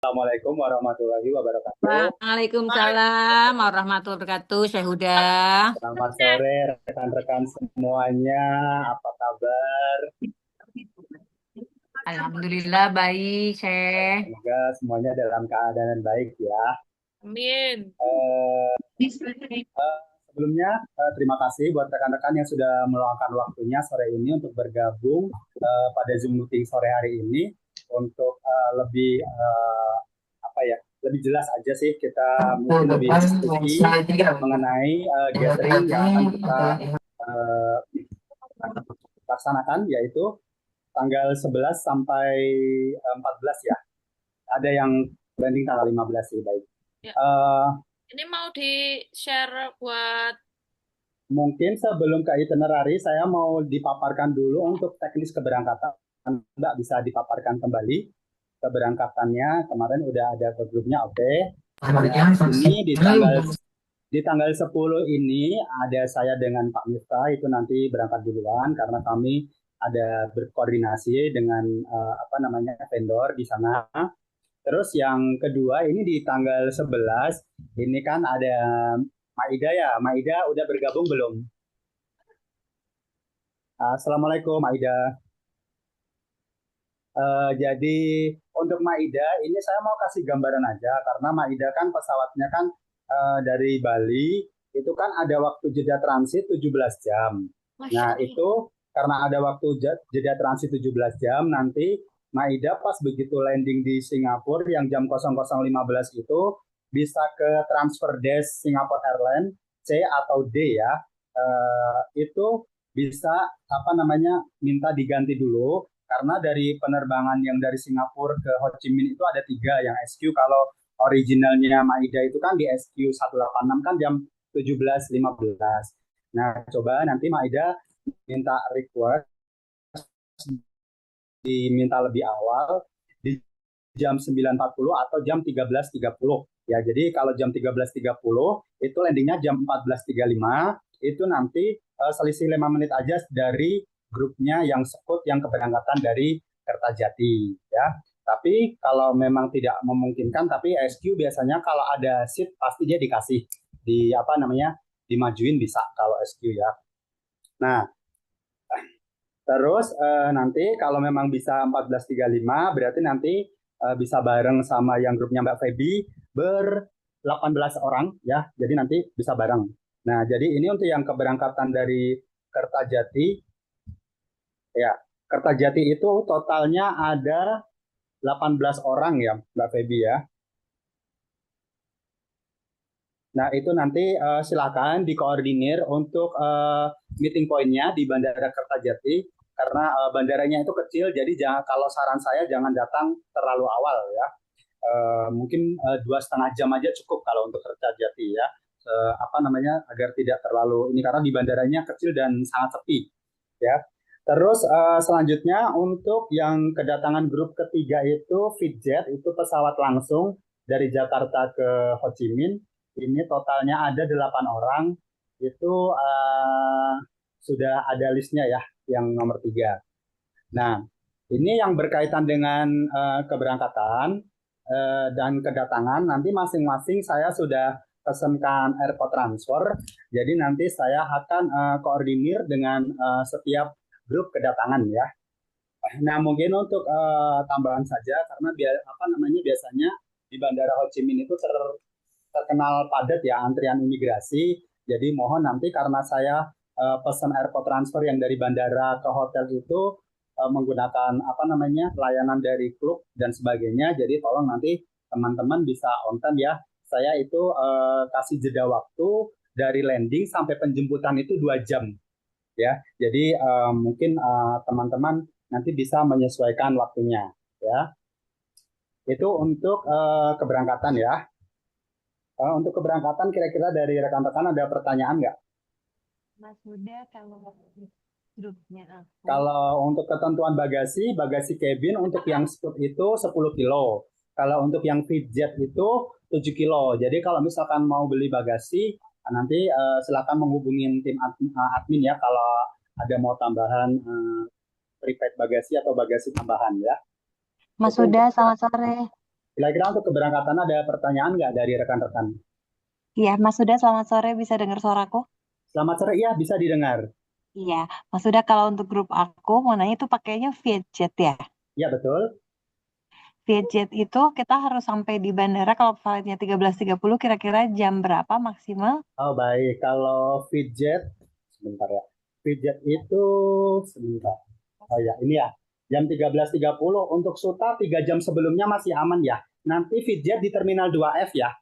Assalamualaikum warahmatullahi wabarakatuh. Waalaikumsalam warahmatullahi wabarakatuh, Syekh Huda. Selamat sore rekan-rekan semuanya. Apa kabar? Alhamdulillah baik, Syekh. Semoga semuanya dalam keadaan baik ya. Amin. Eh, Sebelumnya terima kasih buat rekan-rekan yang sudah meluangkan waktunya sore ini untuk bergabung pada Zoom meeting sore hari ini untuk lebih apa ya, lebih jelas aja sih kita mungkin lebih diskusi mengenai gathering yang akan kita eh, laksanakan, yaitu tanggal 11 sampai 14 ya. Ada yang branding tanggal 15 sih, baik. Ya, Eh, ini mau di-share buat Mungkin sebelum ke itinerary, saya mau dipaparkan dulu untuk teknis keberangkatan. Mbak bisa dipaparkan kembali keberangkatannya. Kemarin udah ada ke grupnya, oke. Nah, ini di tanggal 10 ini ada saya dengan Pak Miftah itu nanti berangkat duluan karena kami ada berkoordinasi dengan apa namanya vendor di sana. Terus yang kedua ini di tanggal 11 ini kan ada Maida ya. Maida udah bergabung belum? Assalamualaikum Maida. Jadi untuk Maida ini saya mau kasih gambaran aja karena Maida kan pesawatnya kan dari Bali itu kan ada waktu jeda transit 17 jam. Masya Nah, Allah. itu karena ada waktu jeda transit 17 jam nanti Maida pas begitu landing di Singapura yang jam 00.15 itu bisa ke transfer desk Singapore Airlines C atau D ya. Itu bisa apa namanya minta diganti dulu karena dari penerbangan yang dari Singapura ke Ho Chi Minh itu ada tiga yang SQ. Kalau originalnya Maida itu kan di SQ 186 kan jam 17.15. Nah, coba nanti Maida minta request diminta lebih awal di jam 9.40 atau jam 13.30. Ya, jadi kalau jam 13.30 itu landingnya jam 14.35, itu nanti selisih 5 menit aja dari grupnya yang sekut yang keberangkatan dari Kertajati ya. Tapi kalau memang tidak memungkinkan, tapi SQ biasanya kalau ada seat pasti dia dikasih di apa namanya dimajuin bisa kalau SQ ya. Nah, terus nanti kalau memang bisa 14.35 berarti nanti bisa bareng sama yang grupnya Mbak Feby ber 18 orang ya. Jadi nanti bisa bareng. Nah, jadi ini untuk yang keberangkatan dari Kertajati ya. Kertajati itu totalnya ada 18 orang ya, Mbak Feby ya. Nah, itu nanti silakan dikoordinir untuk meeting point-nya di Bandara Kertajati karena bandaranya itu kecil, jadi jangan, kalau saran saya jangan datang terlalu awal ya. Mungkin 2,5 jam aja cukup kalau untuk Kertajati ya. Apa namanya agar tidak terlalu ini karena di bandaranya kecil dan sangat sepi ya. Terus selanjutnya untuk yang kedatangan grup ketiga itu Fitjet itu pesawat langsung dari Jakarta ke Ho Chi Minh ini totalnya ada 8 orang. Itu sudah ada listnya ya, yang nomor 3. Nah, ini yang berkaitan dengan keberangkatan dan kedatangan. Nanti masing-masing saya sudah pesankan airport transfer. Jadi nanti saya akan koordinir dengan setiap grup kedatangan ya. Nah, mungkin untuk tambahan saja karena apa namanya biasanya di Bandara Ho Chi Minh itu terkenal padat ya antrian imigrasi. Jadi mohon nanti karena saya pesan airport transfer yang dari bandara ke hotel itu menggunakan apa namanya layanan dari klub dan sebagainya. Jadi tolong nanti teman-teman bisa on time ya. Saya itu kasih jeda waktu dari landing sampai penjemputan itu 2 jam ya. Jadi mungkin teman-teman nanti bisa menyesuaikan waktunya ya. Itu untuk keberangkatan ya. Untuk keberangkatan kira-kira dari rekan-rekan ada pertanyaan nggak? Mas Huda kalau grupnya aku. Kalau untuk ketentuan bagasi, bagasi cabin untuk yang scoot itu 10 kilo. Kalau untuk yang fitjet itu 7 kilo. Jadi kalau misalkan mau beli bagasi, nanti silakan menghubungi tim admin ya kalau ada mau tambahan prepaid bagasi atau bagasi tambahan ya. Mas Itu Huda, untuk selamat sore. Kira-kira untuk keberangkatan ada pertanyaan nggak dari rekan-rekan? Iya, Mas Huda, selamat sore. Bisa dengar suaraku? Selamat sore, ya bisa didengar. Iya, Mas Huda, kalau untuk grup aku mau nanya itu pakainya Vietjet ya. Ya betul. Vietjet itu kita harus sampai di bandara kalau flightnya 13.30 kira-kira jam berapa maksimal? Oh baik, kalau Fitjet, sebentar ya. Fitjet itu, sebentar. Oh ya, ini ya. Jam 13.30 untuk Suta 3 jam sebelumnya masih aman ya. Nanti Fitjet di Terminal 2F ya.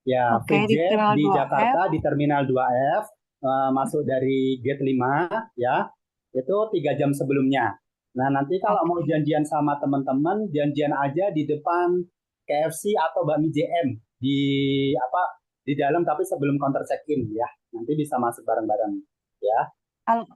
Ya, Oke, di Fitjet Terminal di 2F. Jakarta di Terminal 2F, masuk dari gate 5 ya. Itu 3 jam sebelumnya. Nah, nanti kalau mau Oke, janjian sama teman-teman, janjian aja di depan KFC atau Bakmi JM di apa di dalam tapi sebelum counter check-in ya. Nanti bisa masuk bareng-bareng ya.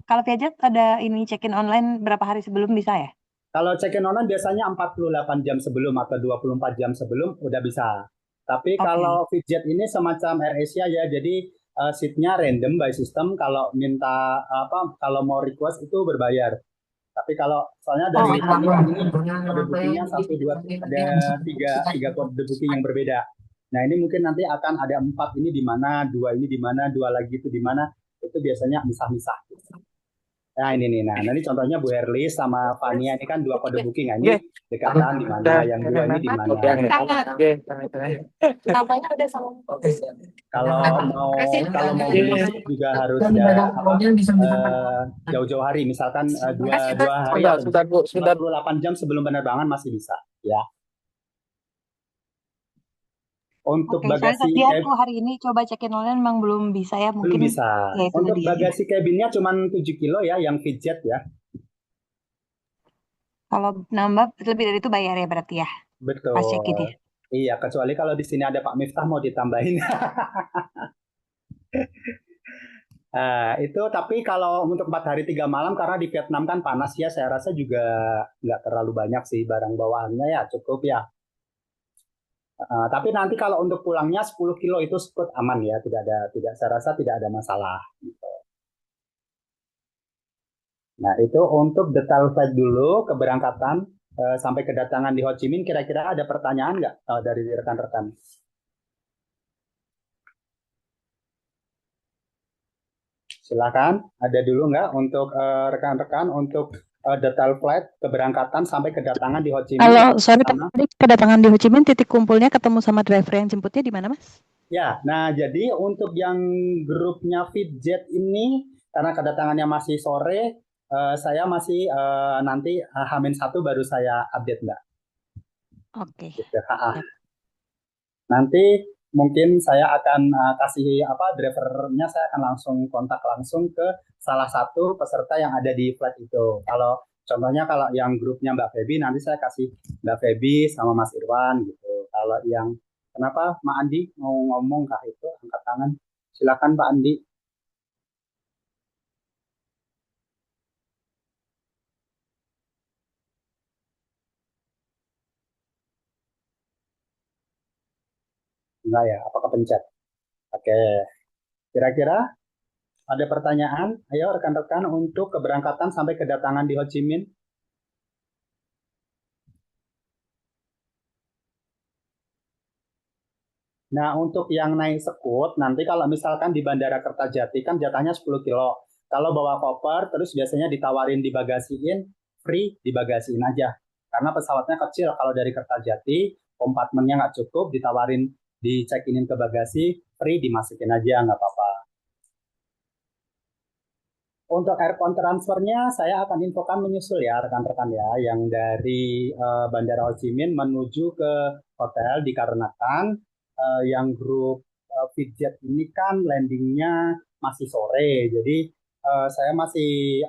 kalau Vietjet ada ini check-in online berapa hari sebelum bisa ya? Kalau check-in online biasanya 48 jam sebelum atau 24 jam sebelum udah bisa. Tapi kalau Oke, Fitjet ini semacam AirAsia ya, jadi seatnya random by system. Kalau minta kalau mau request itu berbayar. Tapi kalau soalnya dari oh panikan ini gitu. kode bookingnya satu dua ada tiga kode booking yang berbeda. Nah ini mungkin nanti akan ada 4 ini di mana, dua ini di mana, dua lagi itu di mana. Itu biasanya misah-misah. Nah ini nih, nah ini contohnya Bu Herlis sama Fania ini kan dua kode booking. Nah, ini Oke. dekatan di mana, yang dua ini di mana. Oke, oke. Namanya udah sama. Kalau mau kalau mau beli seat juga harus eh, jauh-jauh hari, misalkan dua hari Sebentar, atau sebentar Bu, sebentar. 48 jam sebelum penerbangan masih bisa, ya. Untuk Oke, soalnya bagasi tadi aku hari ini coba check-in online memang belum bisa ya. belum Mungkin bisa. ya itu Untuk tadi ya. bagasi cabinnya cuma 7 kilo ya, yang fitjet ya. Kalau nambah lebih dari itu bayar ya berarti ya pas check-in ya. Betul. Iya, kecuali kalau di sini ada Pak Miftah mau ditambahin. Itu tapi kalau untuk 4 hari 3 malam karena di Vietnam kan panas ya, saya rasa juga nggak terlalu banyak sih barang bawaannya ya, cukup ya. Tapi nanti kalau untuk pulangnya 10 kilo itu skut aman ya, tidak saya rasa tidak ada masalah. Nah itu untuk detail flight dulu keberangkatan sampai kedatangan di Ho Chi Minh. Kira-kira ada pertanyaan nggak dari rekan-rekan? Silakan, ada dulu nggak untuk rekan-rekan untuk detail flight keberangkatan sampai kedatangan di Ho Chi Minh Kalau itu sorry pertama. tadi kedatangan di Ho Chi Minh titik kumpulnya ketemu sama driver yang jemputnya di mana Mas? Ya, nah jadi untuk yang grupnya Fitjet ini karena kedatangannya masih sore, saya masih nanti H-1 baru saya update Mbak. Oke. Gitu. Siap. Nanti mungkin saya akan kasih drivernya, saya akan langsung kontak langsung ke salah satu peserta yang ada di flight itu. Kalau contohnya kalau yang grupnya Mbak Feby nanti saya kasih Mbak Feby sama Mas Irwan gitu. Kalau yang kenapa Mbak Andi mau ngomong kah itu angkat tangan. Silakan Pak Andi. Enggak ya, apa kepencet? Oke. Kira-kira ada pertanyaan? Ayo rekan-rekan untuk keberangkatan sampai kedatangan di Ho Chi Minh. Nah, untuk yang naik sekut, nanti kalau misalkan di Bandara Kertajati kan jatahnya 10 kilo. Kalau bawa koper, terus biasanya ditawarin dibagasiin, free dibagasiin aja. Karena pesawatnya kecil, kalau dari Kertajati, kompartemennya nggak cukup, ditawarin di check-inin ke bagasi, free dimasukin aja, nggak apa-apa. Untuk airport transfernya, saya akan infokan menyusul ya, rekan-rekan ya, yang dari Bandara Ho Chi Minh menuju ke hotel dikarenakan yang grup Fitjet ini kan landingnya masih sore, jadi saya masih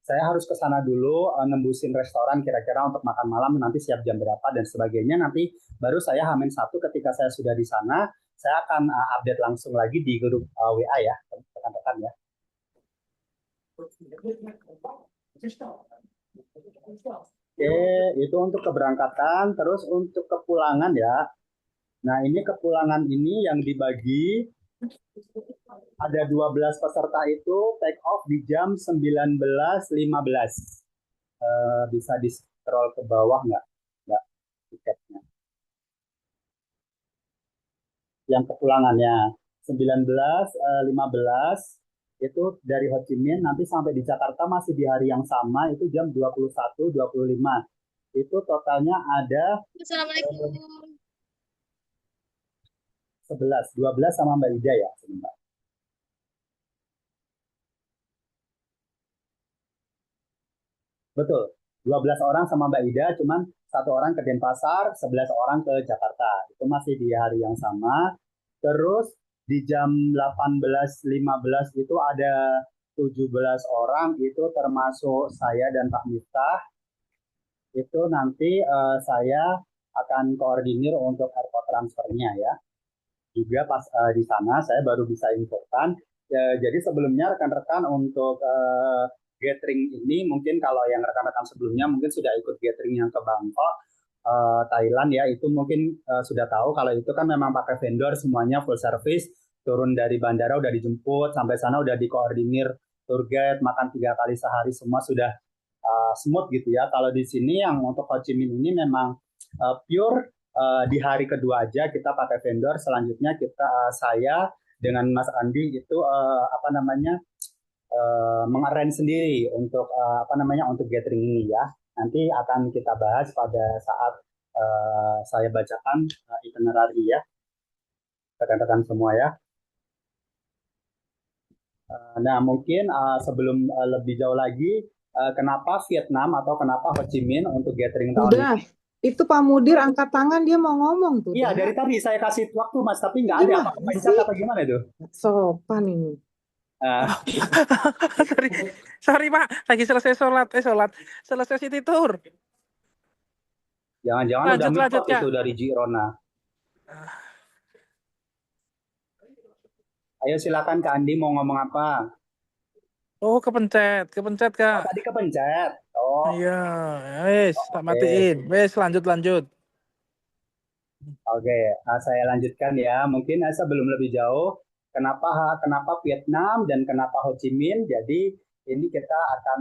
saya harus ke sana dulu nembusin restoran kira-kira untuk makan malam nanti siap jam berapa dan sebagainya. Nanti baru saya H-1 ketika saya sudah di sana, saya akan update langsung lagi di grup WA ya, rekan-rekan ya. Oke, itu untuk keberangkatan, terus untuk kepulangan ya. Nah, ini kepulangan ini yang dibagi ada 12 peserta itu take off di jam 19.15. Bisa di scroll ke bawah nggak? Nggak tiketnya. yang kepulangannya. 19, 15 itu dari Ho Chi Minh nanti sampai di Jakarta masih di hari yang sama itu jam 21.25. Itu totalnya ada Assalamualaikum. 11, 12 sama Mbak Ida ya sebentar. Betul, 12 orang sama Mbak Ida, cuman satu orang ke Denpasar, 11 orang ke Jakarta. Itu masih di hari yang sama. Terus di jam 18.15 itu ada 17 orang, itu termasuk saya dan Pak Miftah. Itu nanti saya akan koordinir untuk airport transfernya ya. Juga pas di sana saya baru bisa infokan. Jadi sebelumnya rekan-rekan untuk gathering ini mungkin kalau yang rekan-rekan sebelumnya mungkin sudah ikut gathering yang ke Bangkok, Thailand ya, itu mungkin sudah tahu kalau itu kan memang pakai vendor semuanya full service, turun dari bandara udah dijemput, sampai sana udah dikoordinir tour guide, makan 3 kali sehari semua sudah smooth gitu ya. Kalau di sini yang untuk Ho Chi Minh ini memang pure di hari kedua aja kita pakai vendor, selanjutnya kita saya dengan Mas Andi itu apa namanya mengarrange sendiri untuk apa namanya untuk gathering ini ya. Nanti akan kita bahas pada saat saya bacakan itinerary ya, rekan-rekan semua ya. Nah mungkin sebelum lebih jauh lagi, kenapa Vietnam atau kenapa Ho Chi Minh untuk gathering tahun Udah, ini? itu Pak Mudir angkat tangan dia mau ngomong tuh. Iya Dah. dari tadi saya kasih waktu Mas, tapi nggak ada Gimana apa pencet sih? apa gimana itu? Sopan ini. sorry, sorry Pak, lagi selesai selesai city tour. Jangan-jangan udah Lanjut, mikot Kak. itu dari Girona. Ayo silakan Kak Andi mau ngomong apa? Oh, kepencet Oh, Kak. tadi kepencet. Oh, Iya, wes, tak oke. matiin. Wes, lanjut. Oke, saya lanjutkan ya. Mungkin sebelum lebih jauh, kenapa Vietnam dan kenapa Ho Chi Minh? Jadi ini kita akan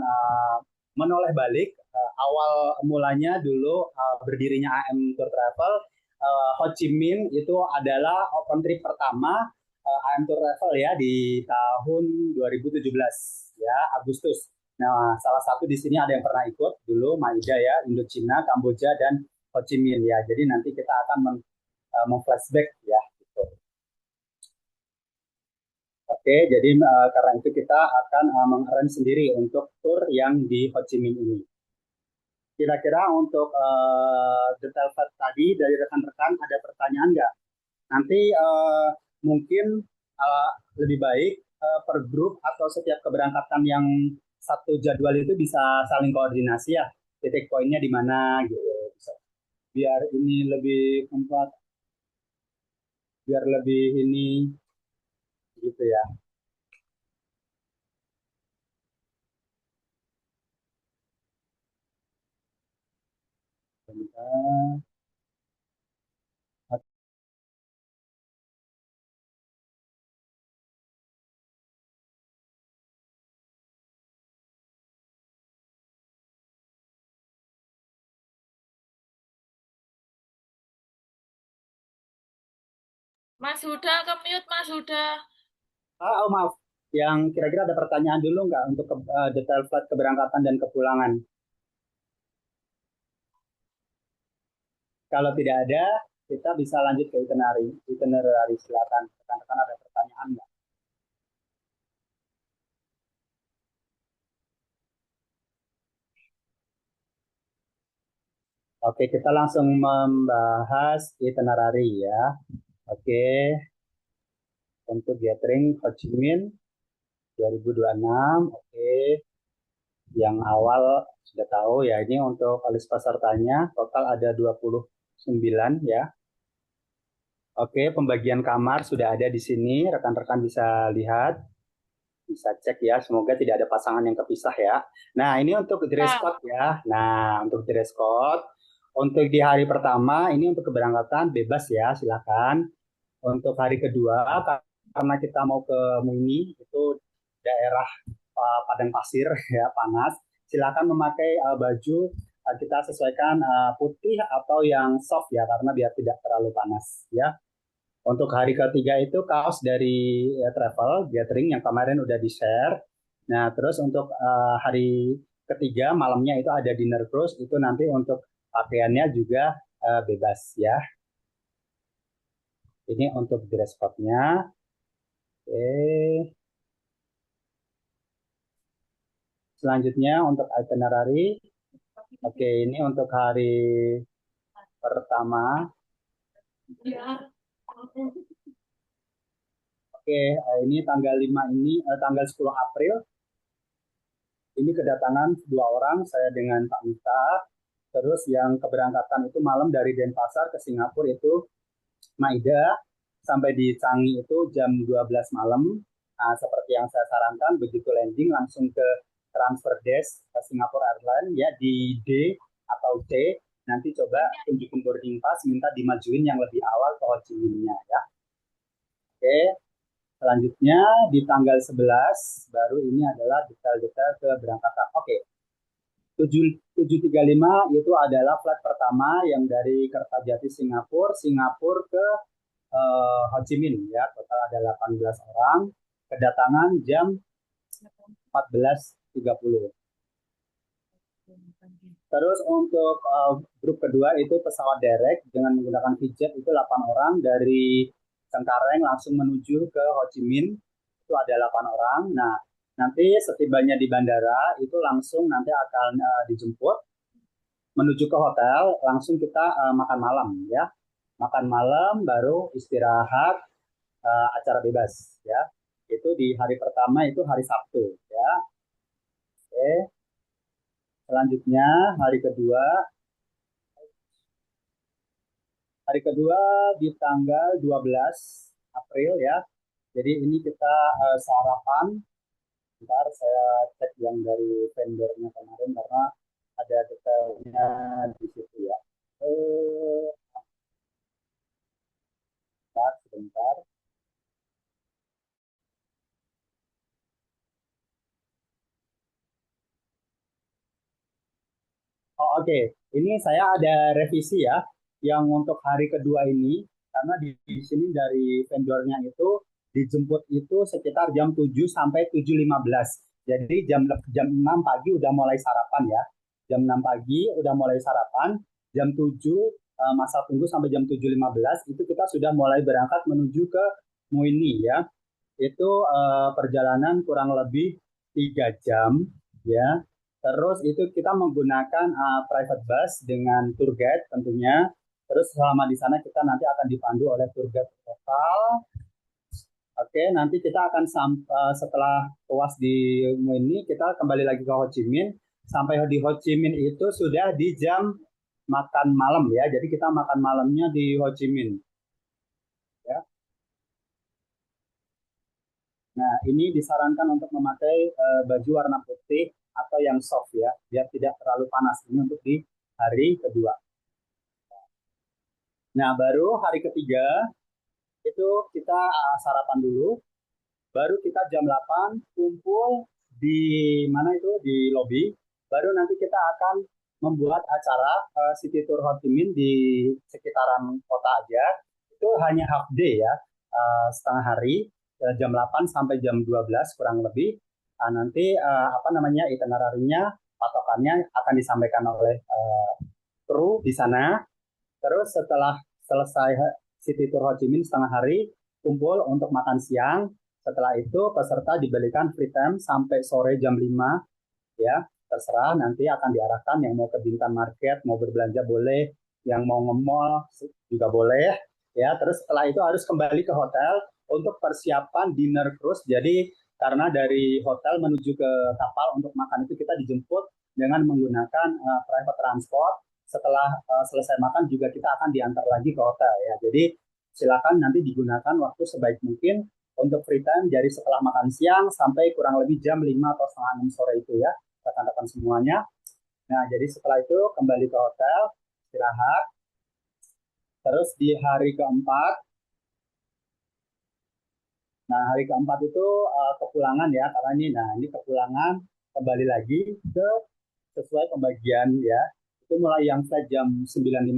menoleh balik. Awal mulanya dulu berdirinya AM Tour Travel, Ho Chi Minh itu adalah open trip pertama AM Tour Travel ya di tahun 2017 ya Agustus. Nah, salah satu di sini ada yang pernah ikut dulu, Maida ya, Indochina, Kamboja dan Ho Chi Minh ya. Jadi nanti kita akan memflashback ya. Gitu. Oke, jadi karena itu kita akan mengarrange sendiri untuk tour yang di Ho Chi Minh ini. Kira-kira untuk detail tadi dari rekan-rekan ada pertanyaan nggak? Nanti mungkin lebih baik per grup atau setiap keberangkatan yang satu jadwal itu bisa saling koordinasi ya. Titik poinnya di mana gitu. Biar ini lebih kompak, biar lebih ini gitu ya. Bentar. Mas Huda, ke-mute Mas Huda. Oh maaf, yang kira-kira ada pertanyaan dulu nggak untuk detail flight keberangkatan dan kepulangan? Kalau tidak ada, kita bisa lanjut ke itinerary. Silakan, rekan-rekan ada pertanyaan nggak? Oke, kita langsung membahas itinerary ya. Oke, untuk gathering Ho Chi Minh 2026. Oke, yang awal sudah tahu ya, ini untuk list pesertanya total ada 29 ya. Oke, pembagian kamar sudah ada di sini, rekan-rekan bisa lihat, bisa cek ya, semoga tidak ada pasangan yang kepisah ya. Nah, ini untuk dress code ya. Nah, untuk dress code, untuk di hari pertama, ini untuk keberangkatan bebas ya, silakan. Untuk hari kedua, karena kita mau ke Muni, itu daerah padang pasir ya, panas, silakan memakai baju kita sesuaikan putih atau yang soft ya, karena biar tidak terlalu panas ya. Untuk hari ketiga itu kaos dari travel gathering yang kemarin udah di-share. Nah, terus untuk hari ketiga malamnya itu ada dinner cruise, itu nanti untuk pakaiannya juga bebas ya. Ini untuk dress code-nya. Oke. Selanjutnya untuk itinerary. Oke, ini untuk hari pertama. Oke, ini tanggal 5 ini, tanggal 10 April. Ini kedatangan 2 orang, saya dengan Pak Mita. Terus yang keberangkatan itu malam dari Denpasar ke Singapura itu Maida. Sampai di Changi itu jam 12 malam. Nah, seperti yang saya sarankan, begitu landing langsung ke transfer desk ke Singapore Airlines ya di D atau C. Nanti coba tunjukin boarding pass, minta dimajuin yang lebih awal ke Ho Chi Minh-nya ya. Oke, selanjutnya di tanggal 11 baru ini adalah detail-detail keberangkatan. Oke, 735 itu adalah flight pertama yang dari Kertajati Singapura ke Ho Chi Minh ya, total ada 18 orang, kedatangan jam 14.30. Terus untuk grup kedua itu pesawat direct dengan menggunakan Vietjet itu 8 orang dari Cengkareng langsung menuju ke Ho Chi Minh, itu ada 8 orang. Nah, nanti setibanya di bandara itu langsung nanti akan dijemput menuju ke hotel, langsung kita makan malam ya. Makan malam baru istirahat, acara bebas ya. Itu di hari pertama itu hari Sabtu ya. Oke. Selanjutnya hari kedua di tanggal 12 April ya. Jadi ini kita sarapan. Bentar saya cek yang dari vendornya kemarin karena ada detailnya di situ ya. Sebentar. Oh, oke. Ini saya ada revisi ya. Yang untuk hari kedua ini, karena di sini dari vendornya itu dijemput itu sekitar jam 7 sampai 7.15. Jadi jam 6 pagi udah mulai sarapan ya. Jam 6 pagi udah mulai sarapan. Jam 7 masa tunggu sampai jam 7.15 itu kita sudah mulai berangkat menuju ke Muini ya. Itu perjalanan kurang lebih 3 jam ya. Terus itu kita menggunakan private bus dengan tour guide tentunya. Terus selama di sana kita nanti akan dipandu oleh tour guide lokal. Oke, nanti kita akan setelah puas di Muini, kita kembali lagi ke Ho Chi Minh. Sampai di Ho Chi Minh itu sudah di jam makan malam ya. Jadi kita makan malamnya di Ho Chi Minh. Ya. Nah, ini disarankan untuk memakai baju warna putih atau yang soft ya, biar tidak terlalu panas. Ini untuk di hari kedua. Nah, baru hari ketiga itu kita sarapan dulu. Baru kita jam 8 kumpul di mana itu di lobi. Baru nanti kita akan membuat acara City Tour Ho Chi Minh di sekitaran kota aja. Itu hanya half day ya, setengah hari, jam 8 sampai jam 12 kurang lebih. Nanti itinerary-nya, patokannya akan disampaikan oleh kru di sana. Terus setelah selesai City Tour Ho Chi Minh setengah hari, kumpul untuk makan siang. Setelah itu peserta diberikan free time sampai sore jam 5 ya. Terserah, nanti akan diarahkan yang mau ke Bintan Market, mau berbelanja boleh, yang mau nge-mall juga boleh ya. Terus setelah itu harus kembali ke hotel untuk persiapan dinner cruise. Jadi karena dari hotel menuju ke kapal untuk makan itu kita dijemput dengan menggunakan private transport. Setelah selesai makan juga kita akan diantar lagi ke hotel ya. Jadi silakan nanti digunakan waktu sebaik mungkin untuk free time dari setelah makan siang sampai kurang lebih jam 5 atau setengah 6 sore itu ya, rekan-rekan semuanya. Nah, jadi setelah itu kembali ke hotel, istirahat. Terus di hari keempat, hari keempat itu kepulangan ya, karena ini kepulangan kembali lagi ke sesuai pembagian ya. Itu mulai yang flight jam 9.15.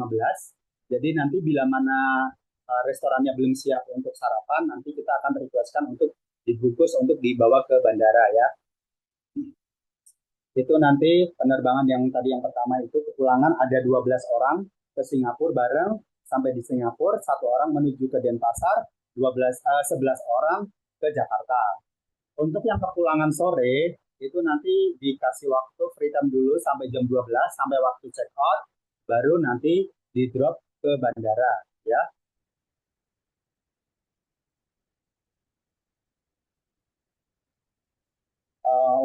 Jadi nanti bila mana restorannya belum siap untuk sarapan, nanti kita akan requestkan untuk dibungkus untuk dibawa ke bandara ya. Itu nanti penerbangan yang tadi yang pertama itu kepulangan ada 12 orang ke Singapura bareng, sampai di Singapura satu orang menuju ke Denpasar, 11 orang ke Jakarta. Untuk yang kepulangan sore itu nanti dikasih waktu free time dulu sampai jam 12 sampai waktu check out, baru nanti di drop ke bandara ya.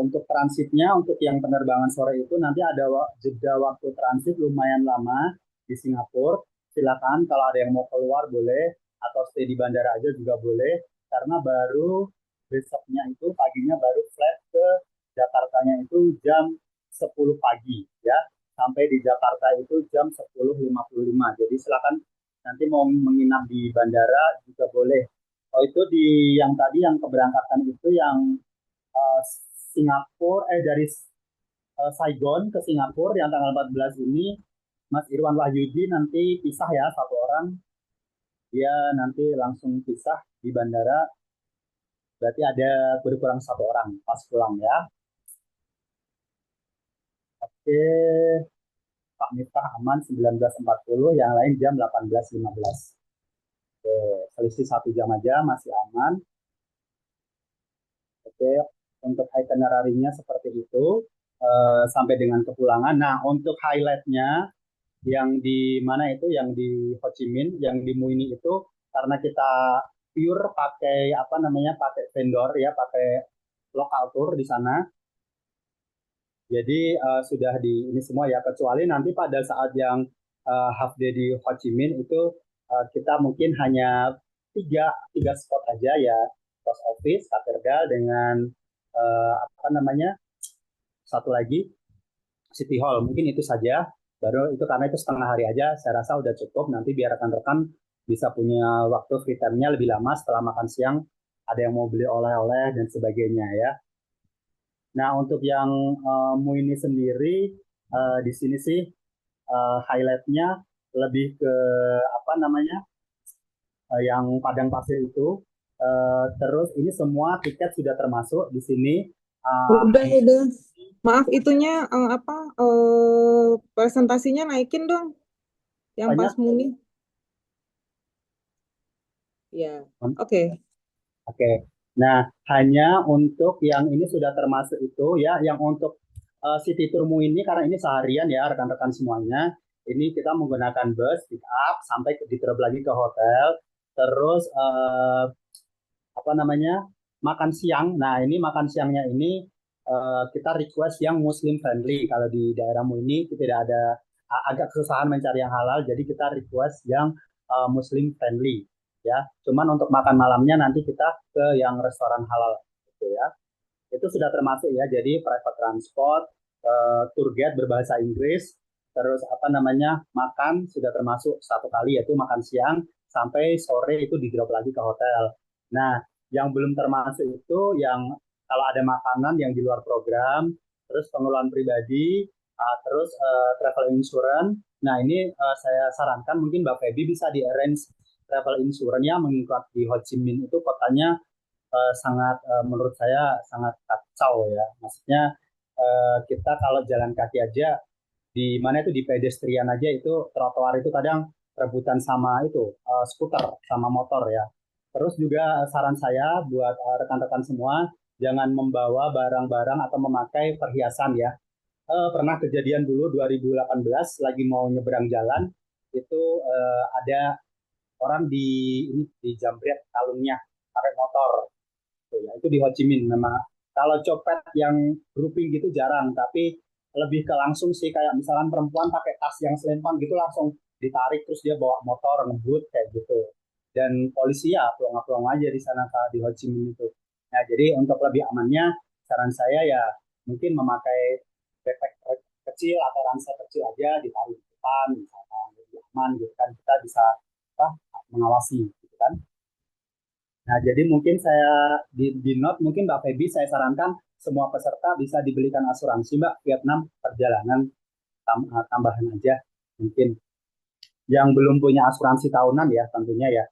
Untuk transitnya, untuk yang penerbangan sore itu nanti ada jeda waktu transit lumayan lama di Singapura. Silakan kalau ada yang mau keluar boleh, atau stay di bandara aja juga boleh, karena baru besoknya itu paginya baru flight ke Jakartanya itu jam 10 pagi ya, sampai di Jakarta itu jam 10.55. Jadi silakan nanti mau menginap di bandara juga boleh. Oh itu di yang tadi yang keberangkatan itu yang Singapura dari Saigon ke Singapura yang tanggal 14 ini, Mas Irwan Wahyudi nanti pisah ya satu orang, dia nanti langsung pisah di bandara, berarti ada berkurang satu orang pas pulang ya. Oke, Pak Miftah aman 19.40, yang lain jam 18.15. Oke, selisih 1 jam aja masih aman. Oke, untuk itinerary-nya seperti itu sampai dengan kepulangan. Nah, untuk highlight-nya yang di mana itu, yang di Ho Chi Minh, yang di Mui Ini itu, karena kita pure pakai apa namanya, pakai vendor ya, pakai lokal tour di sana. Jadi sudah di ini semua ya, kecuali nanti pada saat yang half day di Ho Chi Minh itu kita mungkin hanya tiga spot aja ya, post office, katedral dengan apa namanya, satu lagi City Hall, mungkin itu saja. Baru itu, karena itu setengah hari aja, saya rasa udah cukup. Nanti biar rekan-rekan bisa punya waktu free time-nya lebih lama setelah makan siang, ada yang mau beli oleh-oleh dan sebagainya ya. Nah untuk yang Mui ini sendiri di sini sih highlight-nya lebih ke apa namanya, yang padang pasir itu. Terus ini semua tiket sudah termasuk di sini. Udah. Maaf, itunya presentasinya naikin dong, yang Banyak. pas Muni. Ya, oke. Oke. Nah, hanya untuk yang ini sudah termasuk itu ya, yang untuk City Tourmu ini, karena ini seharian ya rekan-rekan semuanya. Ini kita menggunakan bus pick up sampai di drop lagi ke hotel. Terus apa namanya, makan siang. Nah, ini makan siangnya ini kita request yang Muslim friendly. Kalau di daerahmu ini tidak ada, agak kesusahan mencari yang halal, jadi kita request yang Muslim friendly ya. Cuman untuk makan malamnya nanti kita ke yang restoran halal gitu ya. Itu sudah termasuk ya. Jadi private transport, tour guide berbahasa Inggris, terus apa namanya, makan sudah termasuk satu kali, yaitu makan siang sampai sore itu di drop lagi ke hotel. Nah, yang belum termasuk itu yang kalau ada makanan yang di luar program, terus pengeluaran pribadi, terus travel insurance. Nah ini saya sarankan mungkin Mbak Feby bisa di-arrange travel insurance-nya, mengingat di Ho Chi Minh itu kotanya sangat menurut saya sangat kacau ya. Maksudnya kita kalau jalan kaki aja, di mana itu di pedestrian aja itu trotoar itu kadang rebutan sama itu skuter sama motor ya. Terus juga saran saya buat rekan-rekan semua, jangan membawa barang-barang atau memakai perhiasan ya. Pernah kejadian dulu 2018 lagi mau nyeberang jalan itu ada orang di jambret kalungnya pakai motor. Ya, itu di Ho Chi Minh memang. Kalau copet yang grouping gitu jarang, tapi lebih ke langsung sih, kayak misalkan perempuan pakai tas yang selempang gitu langsung ditarik terus dia bawa motor ngebut kayak gitu. Dan polisi ya pelong-pelong aja di sana di Ho Chi Minh itu. Nah, jadi untuk lebih amannya, saran saya ya mungkin memakai backpack kecil atau ransel kecil aja ditaruh di depan, misalkan lebih aman gitu kan, kita bisa mengawasi gitu kan. Nah, jadi mungkin saya di note, mungkin Mbak Feby saya sarankan semua peserta bisa dibelikan asuransi Mbak Vietnam perjalanan tambahan aja mungkin. yang belum punya asuransi tahunan ya tentunya ya.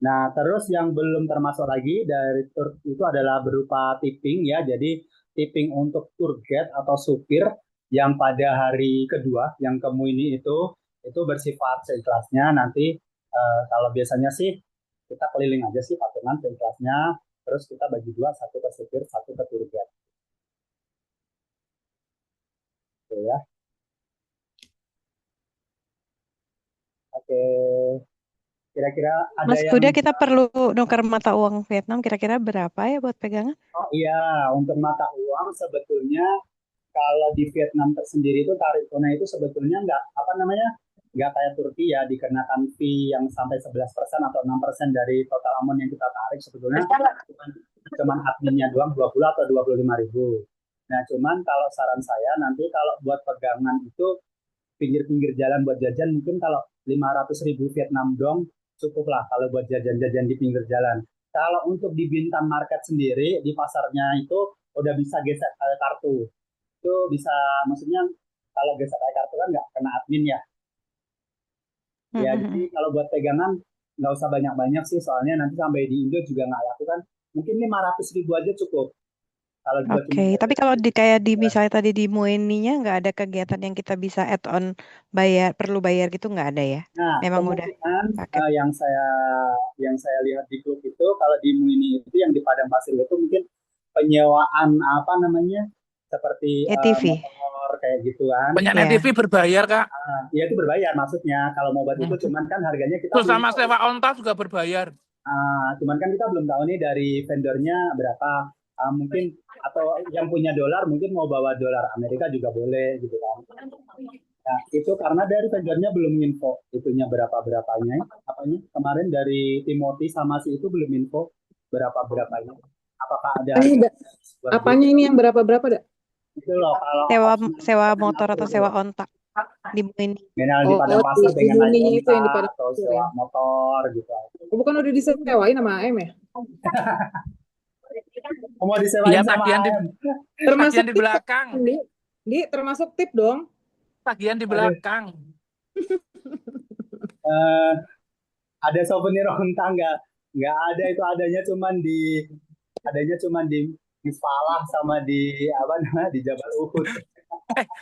Nah, terus yang belum termasuk lagi dari tour itu adalah berupa tipping ya. Jadi tipping untuk tour guide atau supir yang pada hari kedua yang kamu ini itu bersifat seikhlasnya. Nanti kalau biasanya sih kita keliling aja sih patungan seikhlasnya. Terus kita bagi dua, satu ke supir, satu ke tour guide. Gitu ya. Oke. Kira-kira ada Mas yang Huda, kita perlu nuker mata uang Vietnam kira-kira berapa ya buat pegangan? oh iya, untuk mata uang sebetulnya kalau di Vietnam tersendiri itu tarik tunai itu sebetulnya nggak apa namanya nggak kayak Turki ya dikenakan fee yang sampai 11% atau 6% dari total amount yang kita tarik sebetulnya cuman adminnya doang 20 atau 25.000. Nah cuman kalau saran saya nanti kalau buat pegangan itu pinggir-pinggir jalan buat jajan mungkin kalau 500.000 Vietnam dong cukup lah kalau buat jajan-jajan di pinggir jalan. Kalau untuk di Bintan Market sendiri di pasarnya itu udah bisa gesek kartu itu bisa maksudnya kalau gesek kartu kan nggak kena admin ya. Ya jadi kalau buat pegangan nggak usah banyak-banyak sih soalnya nanti sampai di Indo juga nggak laku kan. Mungkin 500.000 aja cukup. Kalau buat cuma Oke, tapi kalau di kayak di misalnya tadi di Mueninya nggak ada kegiatan yang kita bisa add on bayar, perlu bayar gitu nggak ada ya? nah Memang udah kemungkinan paket. yang saya lihat di klub itu kalau di Muini itu yang di Padang Pasir itu mungkin penyewaan apa namanya seperti ATV. motor kayak gituan. Banyak Ya. TV berbayar, Kak. Ya itu berbayar maksudnya kalau mau buat itu cuman kan harganya kita Terus belum sama tahu. sewa onta juga berbayar. Cuman kan kita belum tahu nih dari vendornya berapa. Mungkin atau yang punya dolar mungkin mau bawa dolar Amerika juga boleh gitu kan. Nah, itu karena dari vendornya belum info itunya berapa-berapanya. Apanya? Kemarin dari Timothy sama si itu belum info berapa-berapanya. Apakah ada Ini apanya ini yang berapa-berapa, Dak? itu loh kalau Sewa motor atau sewa onta di Mueni. di Padang Oh, Pasir di pengen naik Muini itu yang di onta Padang atau Pasir sewa ya. motor gitu. Oh, bukan udah disewain sama AM ya? Mau disewain Iya, sama tagihan di AM. Termasuk tagihan di tip belakang. dong, Di termasuk tip dong. Tagihan di Aduh. belakang. Ada souvenir onta nggak ada itu adanya cuman di Misfalah sama di apa namanya di Jabal Uhud.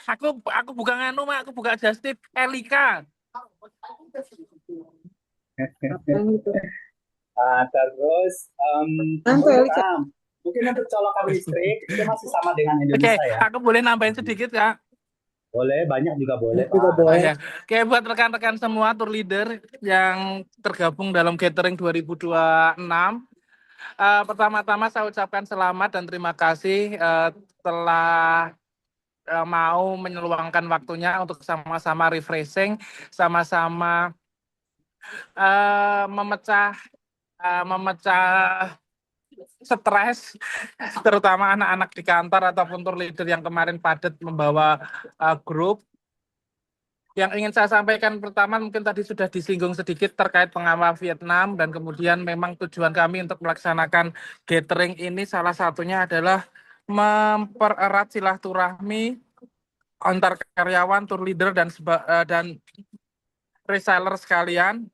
Aku bukan nganu, Mak. Aku buka just tip Elika. Apaan itu? Terus Anto Elika. mungkin untuk colokan listrik itu masih sama dengan Oke, Indonesia ya. aku boleh nambahin sedikit, Kak? Boleh, banyak juga boleh. Juga Pak. boleh. Ya. Kayak buat rekan-rekan semua tour leader yang tergabung dalam Gathering 2026. Pertama-tama saya ucapkan selamat dan terima kasih telah mau meluangkan waktunya untuk sama-sama refreshing, sama-sama memecah stres, terutama anak-anak di kantor ataupun tour leader yang kemarin padat membawa grup. Yang ingin saya sampaikan pertama mungkin tadi sudah disinggung sedikit terkait pengawal Vietnam dan kemudian memang tujuan kami untuk melaksanakan gathering ini salah satunya adalah mempererat silaturahmi antar karyawan, tour leader dan reseller sekalian.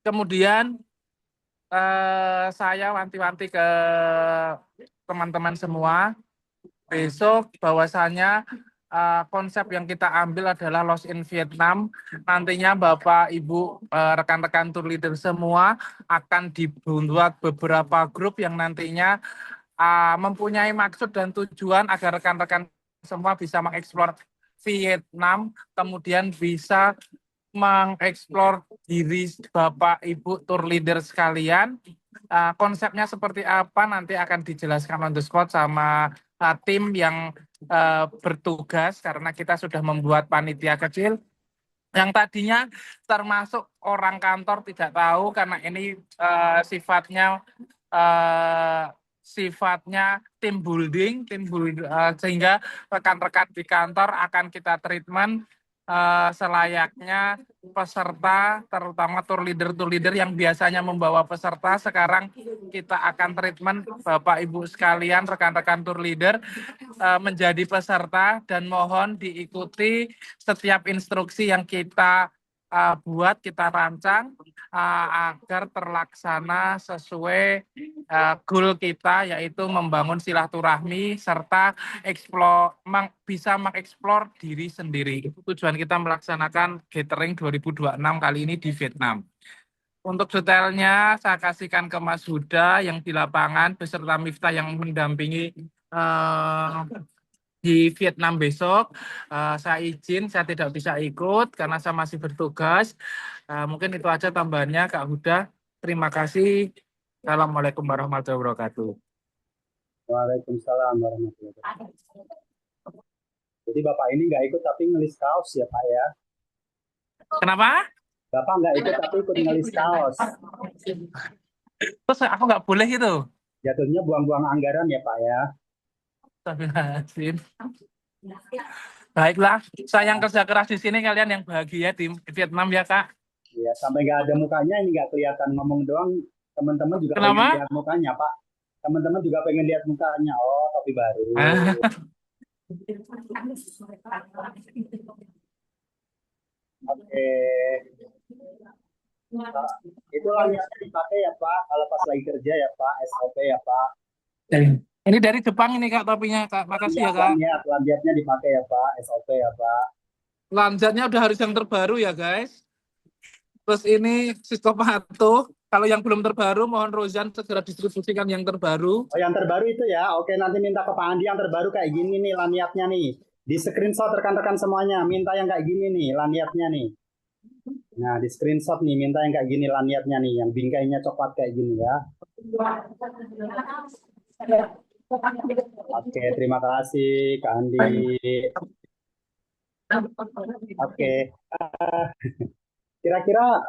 Kemudian saya wanti-wanti ke teman-teman semua besok bahwasannya konsep yang kita ambil adalah Lost in Vietnam. Nantinya Bapak, Ibu, rekan-rekan tour leader semua akan dibuat beberapa grup yang nantinya mempunyai maksud dan tujuan agar rekan-rekan semua bisa mengeksplor Vietnam, kemudian bisa mengeksplor diri Bapak, Ibu, tour leader sekalian. Konsepnya seperti apa nanti akan dijelaskan on the spot sama tim yang bertugas karena kita sudah membuat panitia kecil yang tadinya termasuk orang kantor tidak tahu karena ini sifatnya tim building sehingga rekan-rekan di kantor akan kita treatment selayaknya peserta, terutama tour leader yang biasanya membawa peserta, sekarang kita akan treatment Bapak Ibu sekalian, rekan-rekan tour leader menjadi peserta dan mohon diikuti setiap instruksi yang kita buat, kita rancang agar terlaksana sesuai goal kita, yaitu membangun silaturahmi serta bisa mengeksplor diri sendiri. Tujuan kita melaksanakan Gathering 2026 kali ini di Vietnam. Untuk detailnya saya kasihkan ke Mas Huda yang di lapangan beserta Miftah yang mendampingi di Vietnam besok. Saya izin, saya tidak bisa ikut karena saya masih bertugas. Mungkin itu aja tambahannya Kak Huda. Terima kasih. Assalamualaikum warahmatullahi wabarakatuh. Waalaikumsalam warahmatullahi wabarakatuh. Jadi Bapak ini nggak ikut tapi ngelis kaos ya Pak ya? Kenapa? Bapak nggak ikut tapi ikut ngelis kaos. Terus aku nggak boleh gitu? Jatuhnya buang-buang anggaran ya Pak ya? Astagfirullahaladzim. Baiklah, saya yang kerja keras di sini, kalian yang bahagia di Vietnam ya Kak. Ya, sampai nggak ada mukanya, ini nggak kelihatan ngomong doang. Teman-teman juga Kenapa? pengen lihat mukanya Pak. Teman-teman juga pengen lihat mukanya. Oh, topi baru. Oke. Itu lanyarnya dipakai ya Pak. Kalau pas lagi kerja ya Pak. SOP ya Pak. Ini dari Jepang ini Kak topinya Kak. Makasih ya Kak. Lanjatnya dipakai ya Pak. SOP ya Pak. Lanjatnya udah harus yang terbaru ya guys. Terus ini Siskopato. Kalau yang belum terbaru mohon Rozan segera distribusikan yang terbaru. Oh yang terbaru itu ya. Oke nanti minta ke Pak Andi yang terbaru kayak gini nih lanyatnya nih. Di screenshot rekan-rekan semuanya. Minta yang kayak gini nih lanyatnya nih. Nah di screenshot nih minta yang kayak gini lanyatnya nih. Yang bingkainya coklat kayak gini ya. Oke terima kasih Kak Andi. Oke. Kira-kira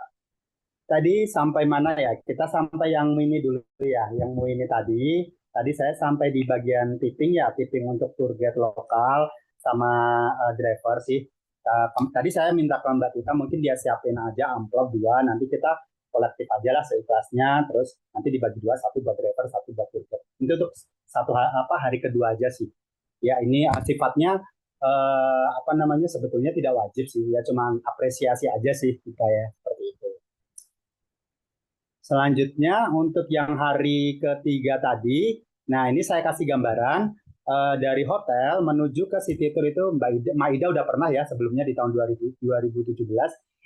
tadi sampai mana ya? Kita sampai yang ini dulu ya. Yang ini tadi. Tadi saya sampai di bagian tipping ya. Tipping untuk tour guide lokal sama driver sih. Tadi saya minta ke Mbak Tita mungkin dia siapin aja amplop 2. Nanti kita kolektif aja lah seikhlasnya. Terus nanti dibagi 2. 1 buat driver, 1 buat tour guide. Itu untuk hari kedua aja sih. Ya ini sifatnya sebetulnya tidak wajib sih ya, cuma apresiasi aja sih kita ya seperti itu. Selanjutnya untuk yang hari ketiga tadi, nah ini saya kasih gambaran dari hotel menuju ke City Tour itu Mbak Ida udah pernah ya sebelumnya di tahun 2017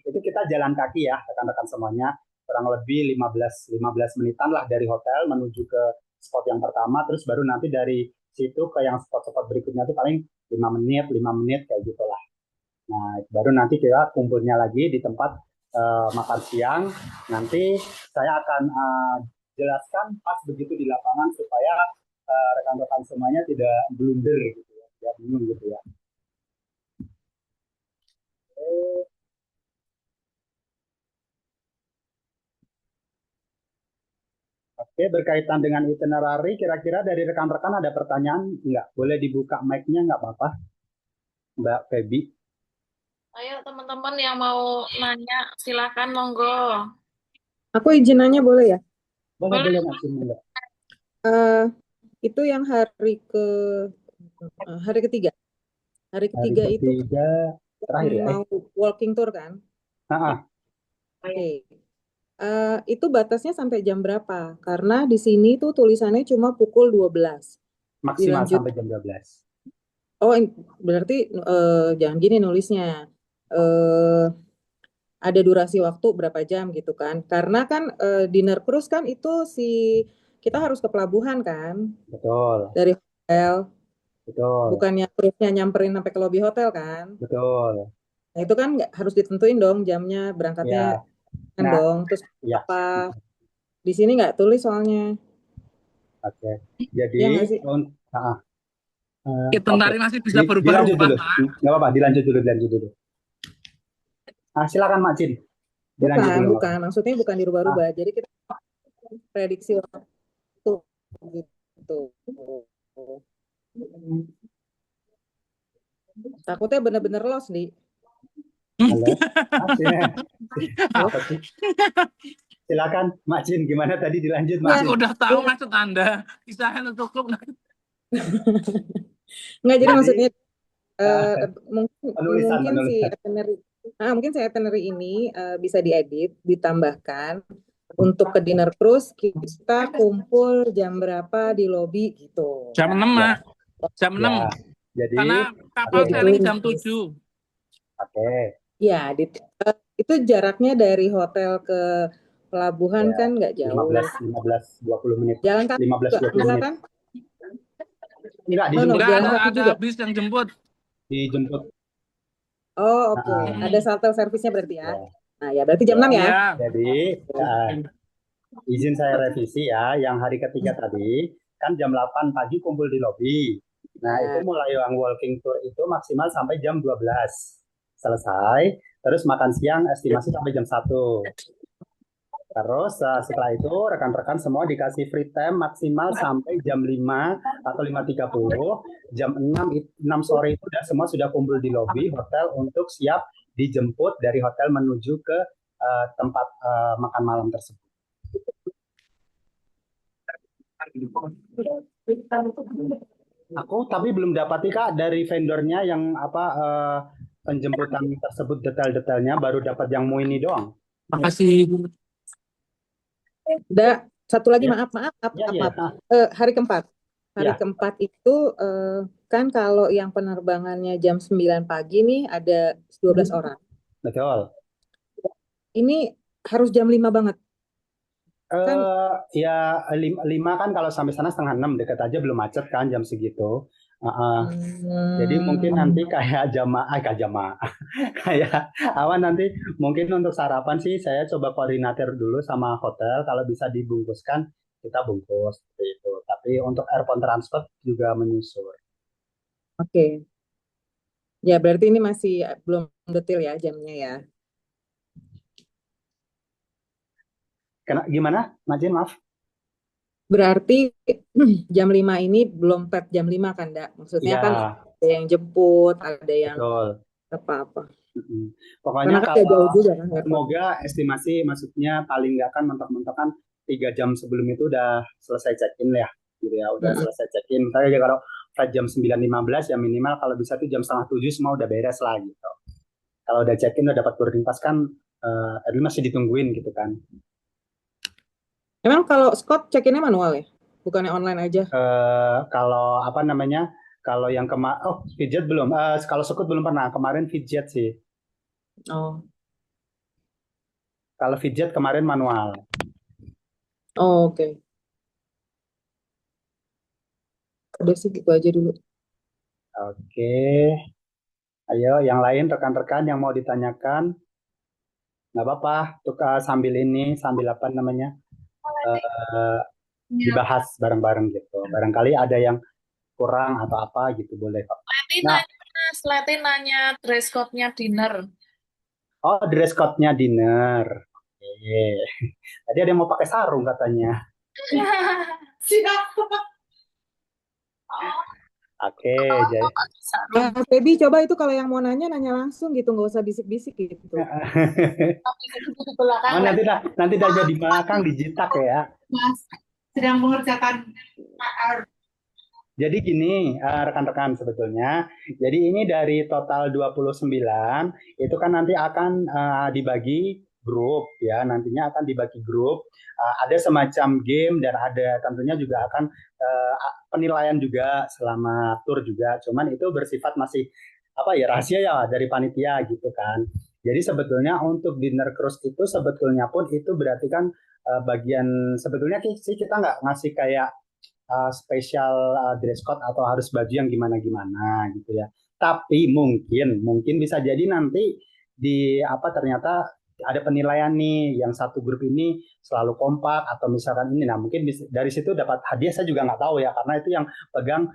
itu kita jalan kaki ya rekan-rekan semuanya kurang lebih 15 menitan lah dari hotel menuju ke spot yang pertama, terus baru nanti dari situ ke yang spot-spot berikutnya itu paling 5 menit kayak gitulah. Nah, baru nanti kita kumpulnya lagi di tempat makan siang. Nanti saya akan jelaskan pas begitu di lapangan supaya rekan-rekan semuanya tidak blunder gitu ya, tidak bingung gitu ya. Oke, berkaitan dengan itinerary, kira-kira dari rekan-rekan ada pertanyaan nggak? Boleh dibuka mic-nya nggak apa-apa, Mbak Feby. Ayo teman-teman yang mau nanya silakan monggo. Aku izin nanya boleh ya? Boleh Mbak Cimila. Itu yang hari ketiga. Hari ketiga itu terakhir ya. Mau walking tour kan? Oke. Itu batasnya sampai jam berapa? Karena di sini tuh tulisannya cuma pukul 12. Maksimal sampai jam 12. Oh, berarti jangan gini nulisnya. Ada durasi waktu berapa jam gitu kan? Karena kan dinner cruise kan itu kita harus ke pelabuhan kan? Betul. Dari hotel. Betul. Bukannya cruise-nya nyamperin sampai ke lobby hotel kan? Betul. Nah, itu kan harus ditentuin dong jamnya berangkatnya kan dong. Terus apa? Di sini nggak tulis soalnya. Oke. Jadi Itinerary masih bisa berubah-ubah. Nggak apa-apa, dilanjut dulu. Silakan Mak Cin. Bukan. Maksudnya bukan dirubah-rubah. Jadi kita prediksi waktu gitu. Takutnya bener-bener lost nih. Halo, apa sih? Silakan, Mak Jin, gimana tadi dilanjut, Mak Saya Jin? udah tahu maksud Anda. Kisahnya cukup. Nggak, jadi Jadi, maksudnya uh, mungkin si penulisan. itinerary ini bisa diedit, ditambahkan untuk ke dinner cruise kita kumpul jam berapa di lobi gitu. Jam 6, Ya, Mak. Jam 6. ya. Jadi, Karena kapal Ya, sailing gitu. jam 7. oke. Ya, itu jaraknya dari hotel ke pelabuhan Ya, kan nggak jauh. 20 menit. Jalan kaki 15-20 enggak menit. kan? Enggak, No, dijemput Enggak jalan kok. kaki ada juga. bis yang jemput. Dijemput. Oh, oke. Nah, Ada shuttle service-nya berarti ya. ya. Nah, ya berarti jam 6 ya. Iya. Jadi, izin saya revisi ya, yang hari ketiga tadi, kan jam 8 pagi kumpul di lobi. Nah, Ya. itu mulai yang walking tour itu maksimal sampai jam 12. Selesai, terus makan siang estimasi sampai jam 1. Terus setelah itu rekan-rekan semua dikasih free time maksimal sampai jam 5 atau 5.30. Jam 6 sore itu semua sudah kumpul di lobi hotel untuk siap dijemput dari hotel menuju ke tempat makan malam tersebut. Aku tapi belum dapat Kak dari vendornya yang penjemputan tersebut detail-detailnya, baru dapat yang mau ini doang. Makasih. Udah, satu lagi, Ya. maaf. Ya. Hari keempat. Hari Ya. keempat itu kan kalau yang penerbangannya jam 9 pagi nih ada 12 orang. Betul. Ini harus jam 5 banget. Ya 5 kan kalau sampai sana 5:30 dekat aja, belum macet kan jam segitu. Jadi mungkin nanti kayak kayak nanti mungkin untuk sarapan sih saya coba koordinator dulu sama hotel, kalau bisa dibungkuskan kita bungkus seperti itu. Tapi untuk airport transport juga menyusul. Oke. Ya, berarti ini masih belum detail ya jamnya ya. Gimana, Majin, maaf? Berarti jam 5 ini belum pet jam 5 kan, Dak? Maksudnya Iya, kan ada yang jemput, ada yang betul. apa-apa. Pokoknya Karena kan jauh kalau juga kan airport. semoga estimasi maksudnya paling nggak kan mentok-mentok kan 3 jam sebelum itu udah selesai check-in ya, gitu ya, udah selesai check-in. Misalnya kalau flight jam 9.15 ya minimal kalau bisa tuh jam 6:30 semua udah beres lah gitu. Kalau udah check-in udah dapat boarding pass kan, masih ditungguin gitu kan. Emang kalau Scott check-in-nya manual ya? Bukannya online aja? Kalau kalau yang Fidjet belum. Kalau Scoot belum pernah. Kemarin Fidjet sih. Oh. Kalau Fidjet kemarin manual. Oh, oke. Udah sih gitu aja dulu. Oke. Ayo, yang lain rekan-rekan yang mau ditanyakan, nggak apa-apa. Untuk sambil apa namanya, dibahas bareng-bareng gitu. Barangkali ada yang kurang atau apa gitu, boleh kok. Leti nanya dress code-nya dinner. Oh, dress code-nya dinner. Oke. Tadi ada yang mau pakai sarung katanya. Siapa? Oke, jadi. Baby, coba itu kalau yang mau nanya langsung gitu, nggak usah bisik-bisik gitu. Nanti aja di belakang dijitak ya. Mas, sedang mengerjakan PR. Jadi gini, rekan-rekan sebetulnya. Jadi ini dari total 29, itu kan nanti akan dibagi grup ya. Nantinya akan dibagi grup. Ada semacam game dan ada tentunya juga akan penilaian juga selama tour juga. Cuman itu bersifat masih rahasia ya dari panitia gitu kan. Jadi sebetulnya untuk dinner cruise itu sebetulnya pun itu berarti kan bagian sebetulnya sih kita nggak ngasih kayak spesial dress code atau harus baju yang gimana-gimana gitu ya. Tapi mungkin bisa jadi nanti ternyata ada penilaian nih yang satu grup ini selalu kompak atau misalkan ini. Nah mungkin dari situ dapat hadiah, saya juga nggak tahu ya, karena itu yang pegang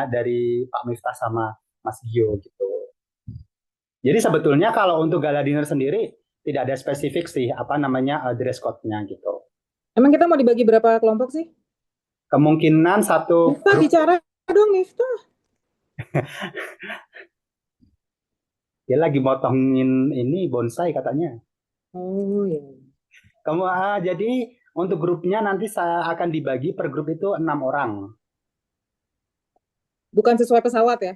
dari Pak Miftah sama Mas Gio gitu. Jadi sebetulnya kalau untuk gala dinner sendiri tidak ada spesifik sih dress code-nya gitu. Emang kita mau dibagi berapa kelompok sih? Kemungkinan satu Miftah bicara dong, Miftah. Dia lagi motongin ini bonsai katanya. Oh ya. Kamu jadi untuk grupnya nanti saya akan dibagi per grup itu 6 orang. Bukan sesuai pesawat ya?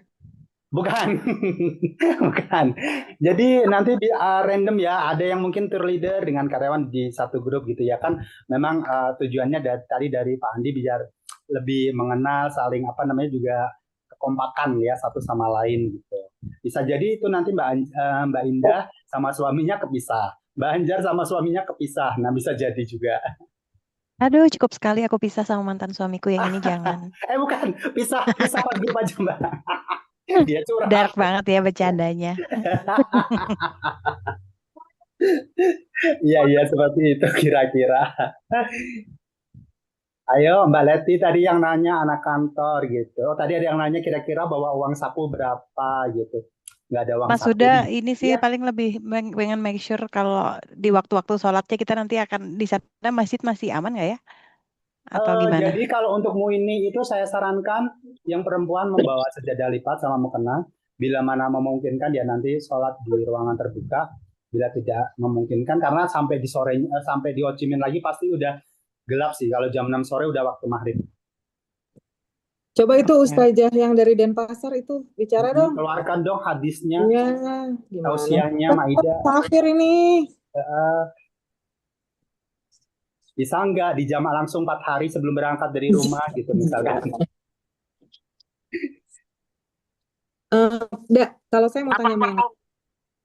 Bukan, bukan. Jadi nanti di random ya. Ada yang mungkin tour leader dengan karyawan di satu grup gitu ya kan. Memang tujuannya tadi dari Pak Andi biar lebih mengenal saling apa namanya juga kekompakan ya satu sama lain gitu. Bisa jadi itu nanti Mbak Indah sama suaminya kepisah. Mbak Anjar sama suaminya kepisah. Nah bisa jadi juga. Aduh, cukup sekali aku pisah sama mantan suamiku yang ini jangan. Bukan, pisah pisah per grup aja Mbak. Dia curhat. Dark banget ya bercandanya. Iya seperti itu kira-kira. Ayo Mbak Leti tadi yang nanya anak kantor gitu. Oh, tadi ada yang nanya kira-kira bawa uang saku berapa gitu. Nggak ada uang Mas saku. Huda, ini sih Iya. paling lebih pengen make sure kalau di waktu-waktu sholatnya kita nanti akan di sana masjid masih aman nggak ya? Atau gimana? Jadi kalau untuk Muini itu saya sarankan yang perempuan membawa sejadah lipat sama mukena. Bila mana memungkinkan dia nanti sholat di ruangan terbuka. Bila tidak memungkinkan karena sampai di sore sampai di Ho Chi Minh lagi pasti udah gelap sih. Kalau jam 6 sore udah waktu maghrib. Coba itu Ya. Ustazah yang dari Denpasar itu bicara dong. Keluarkan dong hadisnya, Iya, gimana? tausiahnya Maida. Kafir ini. Bisa nggak dijamak langsung 4 hari sebelum berangkat dari rumah gitu misalkan. Enggak, kalau saya mau tanya Meng.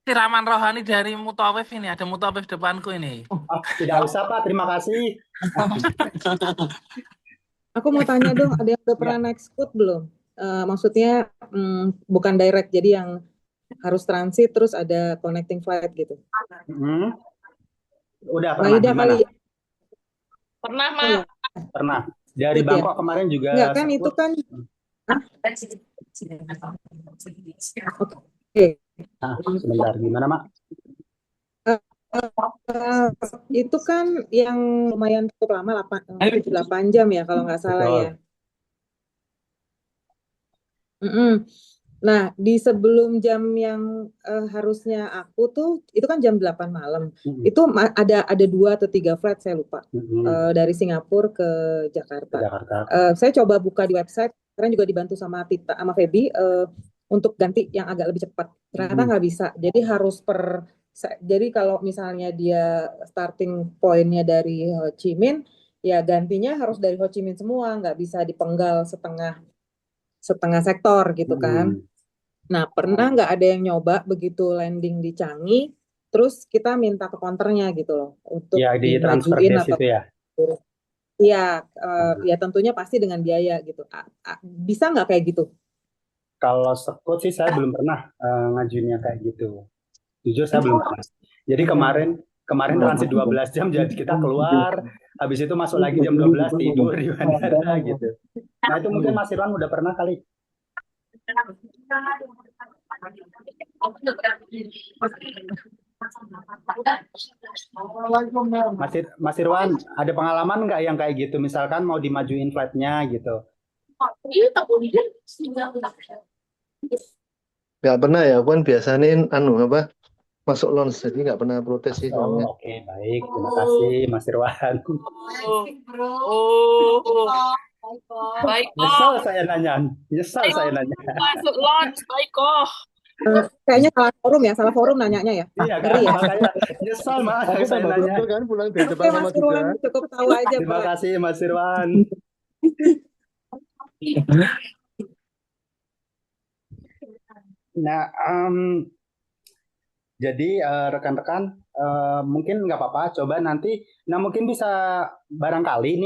Siraman rohani dari Mutawif ini, ada Mutawif depanku ini. Tidak usah Pak, terima kasih. Aku mau tanya dong, ada yang udah pernah naik Scoot belum? Maksudnya bukan direct, jadi yang harus transit terus ada connecting flight gitu. Udah pernah Maida gimana? kali. Pernah, Mak. Pernah. Dari Scoot ya? Bangkok kemarin juga. Enggak kan Scoot. itu kan. Oke. Sebentar, gimana Mak? Itu kan yang lumayan cukup lama 8 jam ya kalau nggak salah Betul. ya. Nah, di sebelum jam yang harusnya aku tuh itu kan jam 8 malam. Itu ada 2 atau 3 flight saya lupa. Dari Singapura ke Jakarta. Saya coba buka di website, karena juga dibantu sama Tita sama Feby untuk ganti yang agak lebih cepat. Ternyata nggak bisa. Jadi harus jadi kalau misalnya dia starting point-nya dari Ho Chi Minh, ya gantinya harus dari Ho Chi Minh semua, nggak bisa dipenggal setengah sektor gitu kan. Nah, pernah nggak ada yang nyoba begitu landing di Changi, terus kita minta ke counternya gitu loh untuk ya, di transfer dimajuin desk atau itu ya? Iya, ya tentunya pasti dengan biaya gitu. Bisa nggak kayak gitu? Kalau Scoot sih saya belum pernah ngajuinnya kayak gitu. Jujur saya belum pernah. Jadi kemarin transit 12 jam, jadi kita keluar, habis itu masuk lagi jam 12 tidur di bandara gitu. Nah itu mungkin Mas Irwan udah pernah kali. Mas Irwan, ada pengalaman nggak yang kayak gitu? Misalkan mau dimajuin flightnya gitu. Nggak pernah ya, aku kan biasanya masuk lounge, jadi nggak pernah protes sih. Oke, baik. Terima kasih Mas Irwan. Baik, Nyesel saya nanya. masuk launch, baik kok. Kayaknya salah forum nanyanya ya. Iya kan, makanya nyesel Aku saya tambah nanya. beruntung kan pulang dari Oke, Jepang sama Mas Irwan, juga. cukup tahu aja. Terima kasih Mas Irwan. Nah, jadi rekan-rekan mungkin nggak apa-apa, coba nanti. Nah mungkin bisa barangkali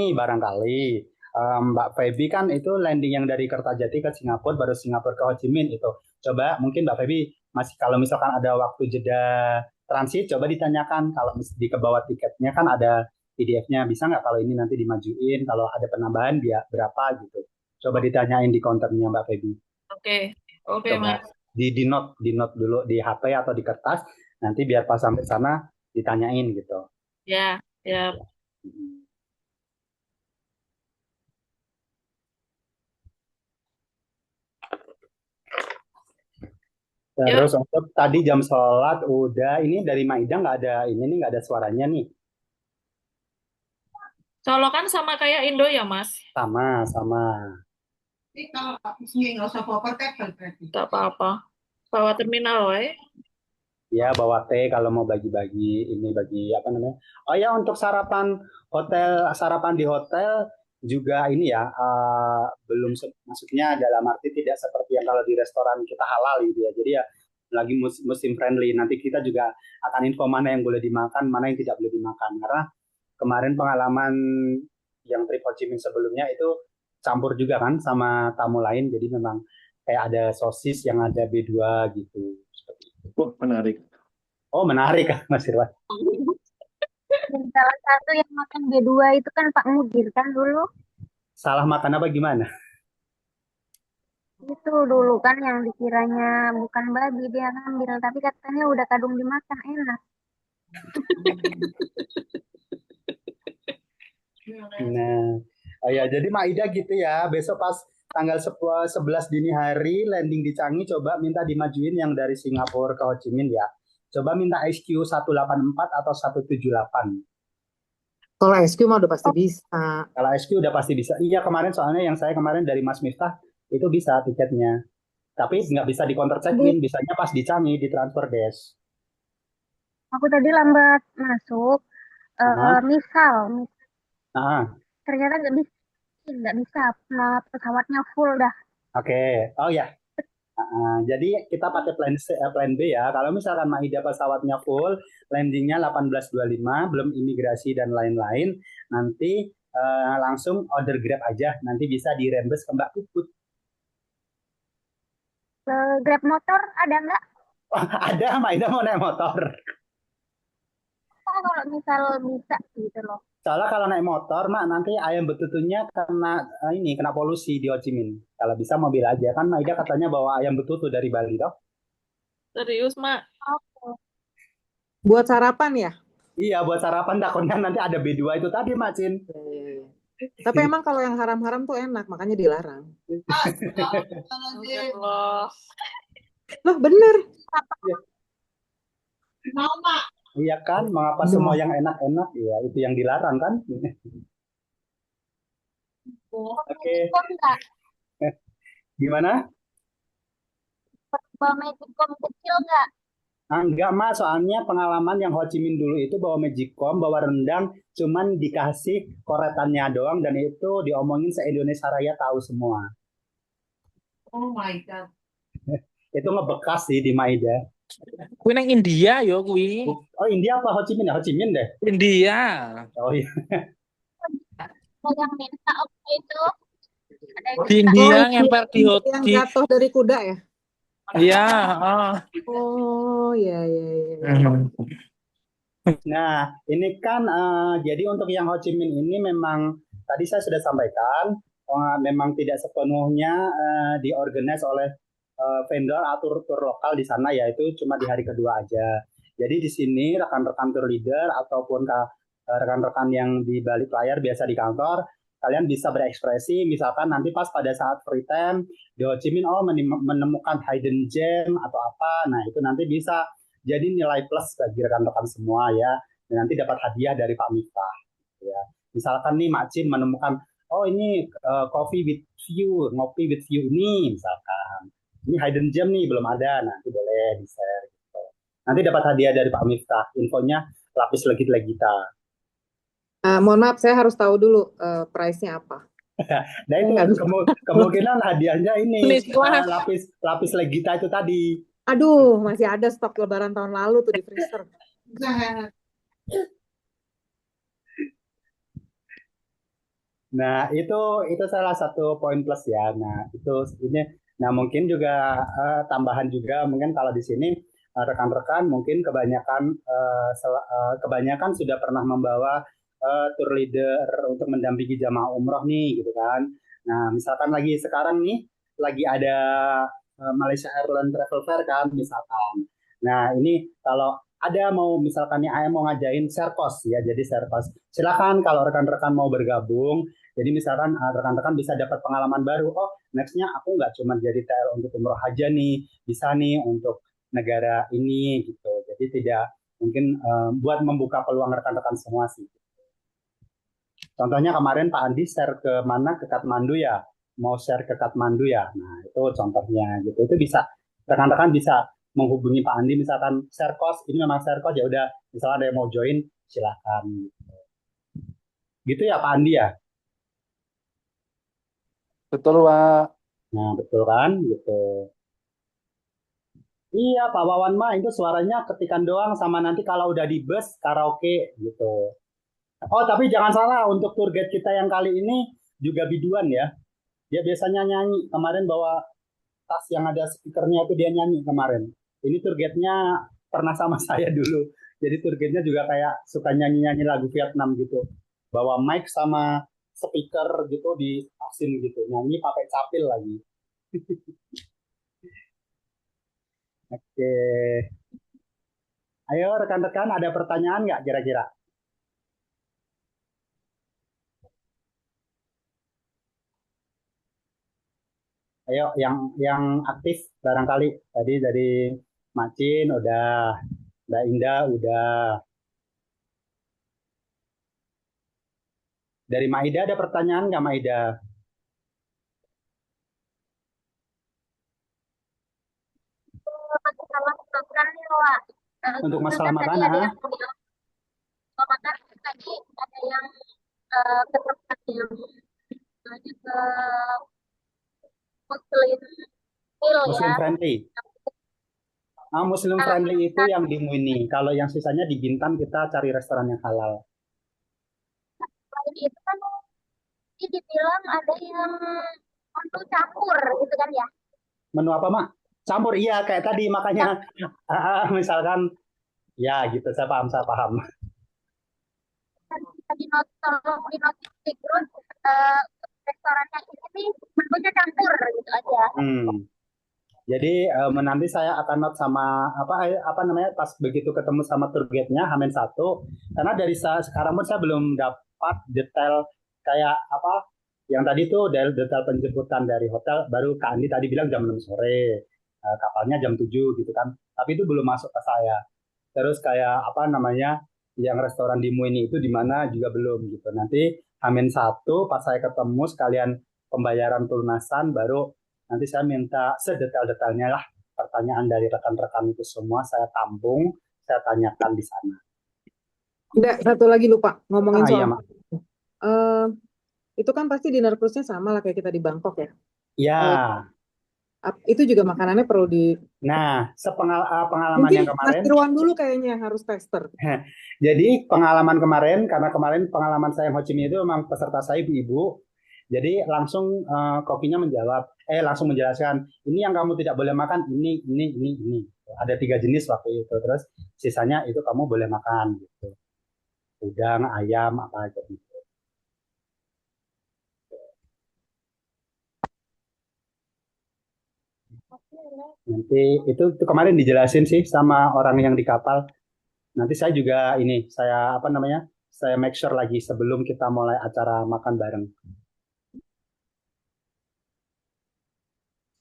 Mbak Feby kan itu landing yang dari Kertajati ke Singapura, baru Singapura ke Ho Chi Minh itu. Coba mungkin Mbak Feby masih kalau misalkan ada waktu jeda transit, coba ditanyakan kalau di ke bawah tiketnya kan ada PDF-nya, bisa nggak kalau ini nanti dimajuin, kalau ada penambahan dia berapa gitu. Coba ditanyain di counternya Mbak Feby. Oke, Mas. Di note dulu di HP atau di kertas, nanti biar pas sampai sana ditanyain gitu. Ya. Terus Yuk, untuk tadi jam sholat udah, ini dari Maida nggak ada ini nih, nggak ada suaranya nih. colokan sama kayak Indo ya, Mas? Sama. Gak apa-apa. Bawa terminal, wae. Ya, bawa teh kalau mau bagi-bagi ini bagi apa namanya. Oh ya, untuk sarapan di hotel juga ini ya, belum maksudnya dalam arti tidak seperti yang kalau di restoran kita halal gitu ya. Jadi ya lagi musim friendly. Nanti kita juga akan info mana yang boleh dimakan, mana yang tidak boleh dimakan. Karena kemarin pengalaman yang trip Ho Chi Minh sebelumnya itu campur juga kan sama tamu lain. Jadi memang kayak ada sosis yang ada B2 gitu. Seperti itu. Oh, menarik. Oh, menarik Mas Irwan. Dan salah satu yang makan B2 itu kan Pak Mudir kan dulu. Salah makan apa gimana? Itu dulu kan yang dikiranya bukan babi dia ngambil, tapi katanya udah kadung dimakan enak. Nah, oh ya, jadi Maida gitu ya. Besok pas tanggal 11 dini hari landing di Changi, coba minta dimajuin yang dari Singapura ke Ho Chi Minh ya. Coba minta SQ 184 atau 178. Kalau SQ mah udah pasti bisa. Kalau SQ udah pasti bisa. Iya, kemarin soalnya yang saya kemarin dari Mas Miftah itu bisa tiketnya. Tapi nggak bisa di counter check-in, bisanya pas di Changi, di transfer desk. Aku tadi lambat masuk, Nah, misal nah, ternyata nggak bisa, pesawatnya full dah. oke. Oh ya, jadi kita pakai plan B ya. Kalau misalkan Maida pesawatnya full, landingnya 18.25, belum imigrasi dan lain-lain, nanti langsung order Grab aja. Nanti bisa dirembes ke Mbak Puput. Grab motor ada nggak? Wah, ada Maida mau naik motor. Kalau misal bisa gitu loh. Soalnya kalau naik motor, Mak, nanti ayam betutunya kena polusi di Ho Chi Minh. Kalau bisa mobil aja. Kan Maida katanya bawa ayam betutu dari Bali, toh? Serius, Mak. Oke. Buat sarapan ya? Iya, buat sarapan takutnya nanti ada B2 itu tadi, Mak Cin. Tapi emang kalau yang haram-haram tuh enak, makanya dilarang. Allah. Loh, bener. Iya kan, mengapa semua yang enak-enak ya itu yang dilarang kan? Oke, Magicom nggak? gimana? Bawa Magicom kecil nggak? Enggak Mas, soalnya pengalaman yang Ho Chi Minh dulu itu bawa Magicom, bawa rendang, cuman dikasih koretannya doang dan itu diomongin se-Indonesia Raya tahu semua. Oh my God. Itu ngebekas sih di Maida. Kuwi nang India yo kuwi. Oh India apa Ho Chi Minh ya? Ho Chi Minh deh. India. Oh iya. Yang minta apa itu? Ada yang Di minta. India Oh, ngemper di yang jatuh dari kuda ya? Iya, Oh, iya. Nah, ini kan jadi untuk yang Ho Chi Minh ini memang tadi saya sudah sampaikan memang tidak sepenuhnya diorganize oleh vendor atau tur lokal di sana ya, itu cuma di hari kedua aja. Jadi di sini rekan-rekan tour leader ataupun rekan-rekan yang di balik layar biasa di kantor, kalian bisa berekspresi, misalkan nanti pas pada saat free time di Ho Chi Minh menemukan hidden gem atau apa, nah itu nanti bisa jadi nilai plus bagi rekan-rekan semua ya, dan nanti dapat hadiah dari Pak Miftah ya. Misalkan nih Mak Cin menemukan oh ini coffee with view, ngopi with view ini misalkan. Ini hidden gem nih belum ada, nanti boleh di-share gitu. Nanti dapat hadiah dari Pak Miftah, infonya lapis legit-legita. Mohon maaf, saya harus tahu dulu price-nya apa. Nah itu kemungkinan hadiahnya ini lapis legita itu tadi. Aduh, masih ada stok lebaran tahun lalu tuh di freezer. Nah itu salah satu poin plus ya. Nah itu ini. Nah mungkin juga tambahan juga mungkin kalau di sini rekan-rekan mungkin kebanyakan sudah pernah membawa tour leader untuk mendampingi jamaah umroh nih gitu kan. Nah misalkan sekarang nih lagi ada Malaysia Airlines Travel Fair kan misalkan. Nah ini kalau ada misalkan nih mau ngajain share cost ya, jadi share cost. Silakan kalau rekan-rekan mau bergabung. Jadi misalkan rekan-rekan bisa dapat pengalaman baru. Oh nextnya aku nggak cuma jadi TL untuk umroh aja nih, bisa nih untuk negara ini gitu. Jadi tidak mungkin buat membuka peluang rekan-rekan semua sih. Contohnya kemarin Pak Andi share ke mana, ke Kathmandu ya, mau share ke Kathmandu ya. Nah itu contohnya gitu. Itu bisa rekan-rekan bisa menghubungi Pak Andi misalkan share cost, ini memang share cost ya udah, misalnya ada yang mau join silahkan. Gitu ya Pak Andi ya. Betul, Pak. Nah betul kan gitu. Iya Pak Wawan mah itu suaranya ketikan doang sama nanti kalau udah di bus karaoke gitu. Oh tapi jangan salah untuk tour guide kita yang kali ini juga biduan ya. Dia biasanya nyanyi. Kemarin bawa tas yang ada speakernya itu dia nyanyi kemarin. Ini tour guide-nya pernah sama saya dulu. Jadi tour guide-nya juga kayak suka nyanyi-nyanyi lagu Vietnam gitu. Bawa mic sama speaker gitu di tasin gitu. Nyanyi pakai capil lagi. Oke. Ayo rekan-rekan ada pertanyaan nggak kira-kira? Ayo yang aktif barangkali tadi dari Macin udah, Mbak Indah udah. Dari Maida ada pertanyaan nggak Maida? Masalah makan nih, Wak. Untuk Itu masalah kan tadi makanan, ada yang bilang makan tadi ada yang ke tempat yang lebih ke Muslim meal Muslim ya. friendly. Muslim friendly itu yang di Muini. Kalau yang sisanya di Bintan kita cari restoran yang halal. Selain itu kan ini dibilang ada yang untuk campur gitu kan ya. Menu apa Mak? Campur iya kayak tadi makanya misalkan ya gitu saya paham. Tolong di notifikasi terus restorannya ini nih menunya campur gitu aja. Jadi nanti saya akan note sama apa namanya pas begitu ketemu sama tour guide-nya Hamin 1 karena dari sekarang pun saya belum dapat detail kayak apa yang tadi tuh detail penjemputan dari hotel baru Kak Andi tadi bilang jam 6 sore kapalnya jam 7 gitu kan tapi itu belum masuk ke saya terus kayak apa namanya yang restoran di Muini itu di mana juga belum gitu nanti Hamin 1 pas saya ketemu sekalian pembayaran pelunasan baru nanti saya minta sedetail-detailnya lah pertanyaan dari rekan-rekan itu semua saya tampung, saya tanyakan di sana. Enggak, satu lagi lupa ngomongin soal. Iya, Mak. Itu kan pasti dinner cruise-nya sama lah kayak kita di Bangkok ya. Iya. Itu juga makanannya perlu di. Nah, pengalaman Mungkin yang kemarin. Mas Irwan dulu kayaknya yang harus tester. Jadi pengalaman kemarin, karena kemarin pengalaman saya Ho Chi Minh itu memang peserta saya ibu-ibu. Jadi langsung kokinya menjawab, langsung menjelaskan, ini yang kamu tidak boleh makan, ini. Ada 3 jenis waktu itu. Terus sisanya itu kamu boleh makan gitu. Udang, ayam, apa gitu. Nanti itu kemarin dijelasin sih sama orang yang di kapal. Nanti saya juga saya make sure lagi sebelum kita mulai acara makan bareng.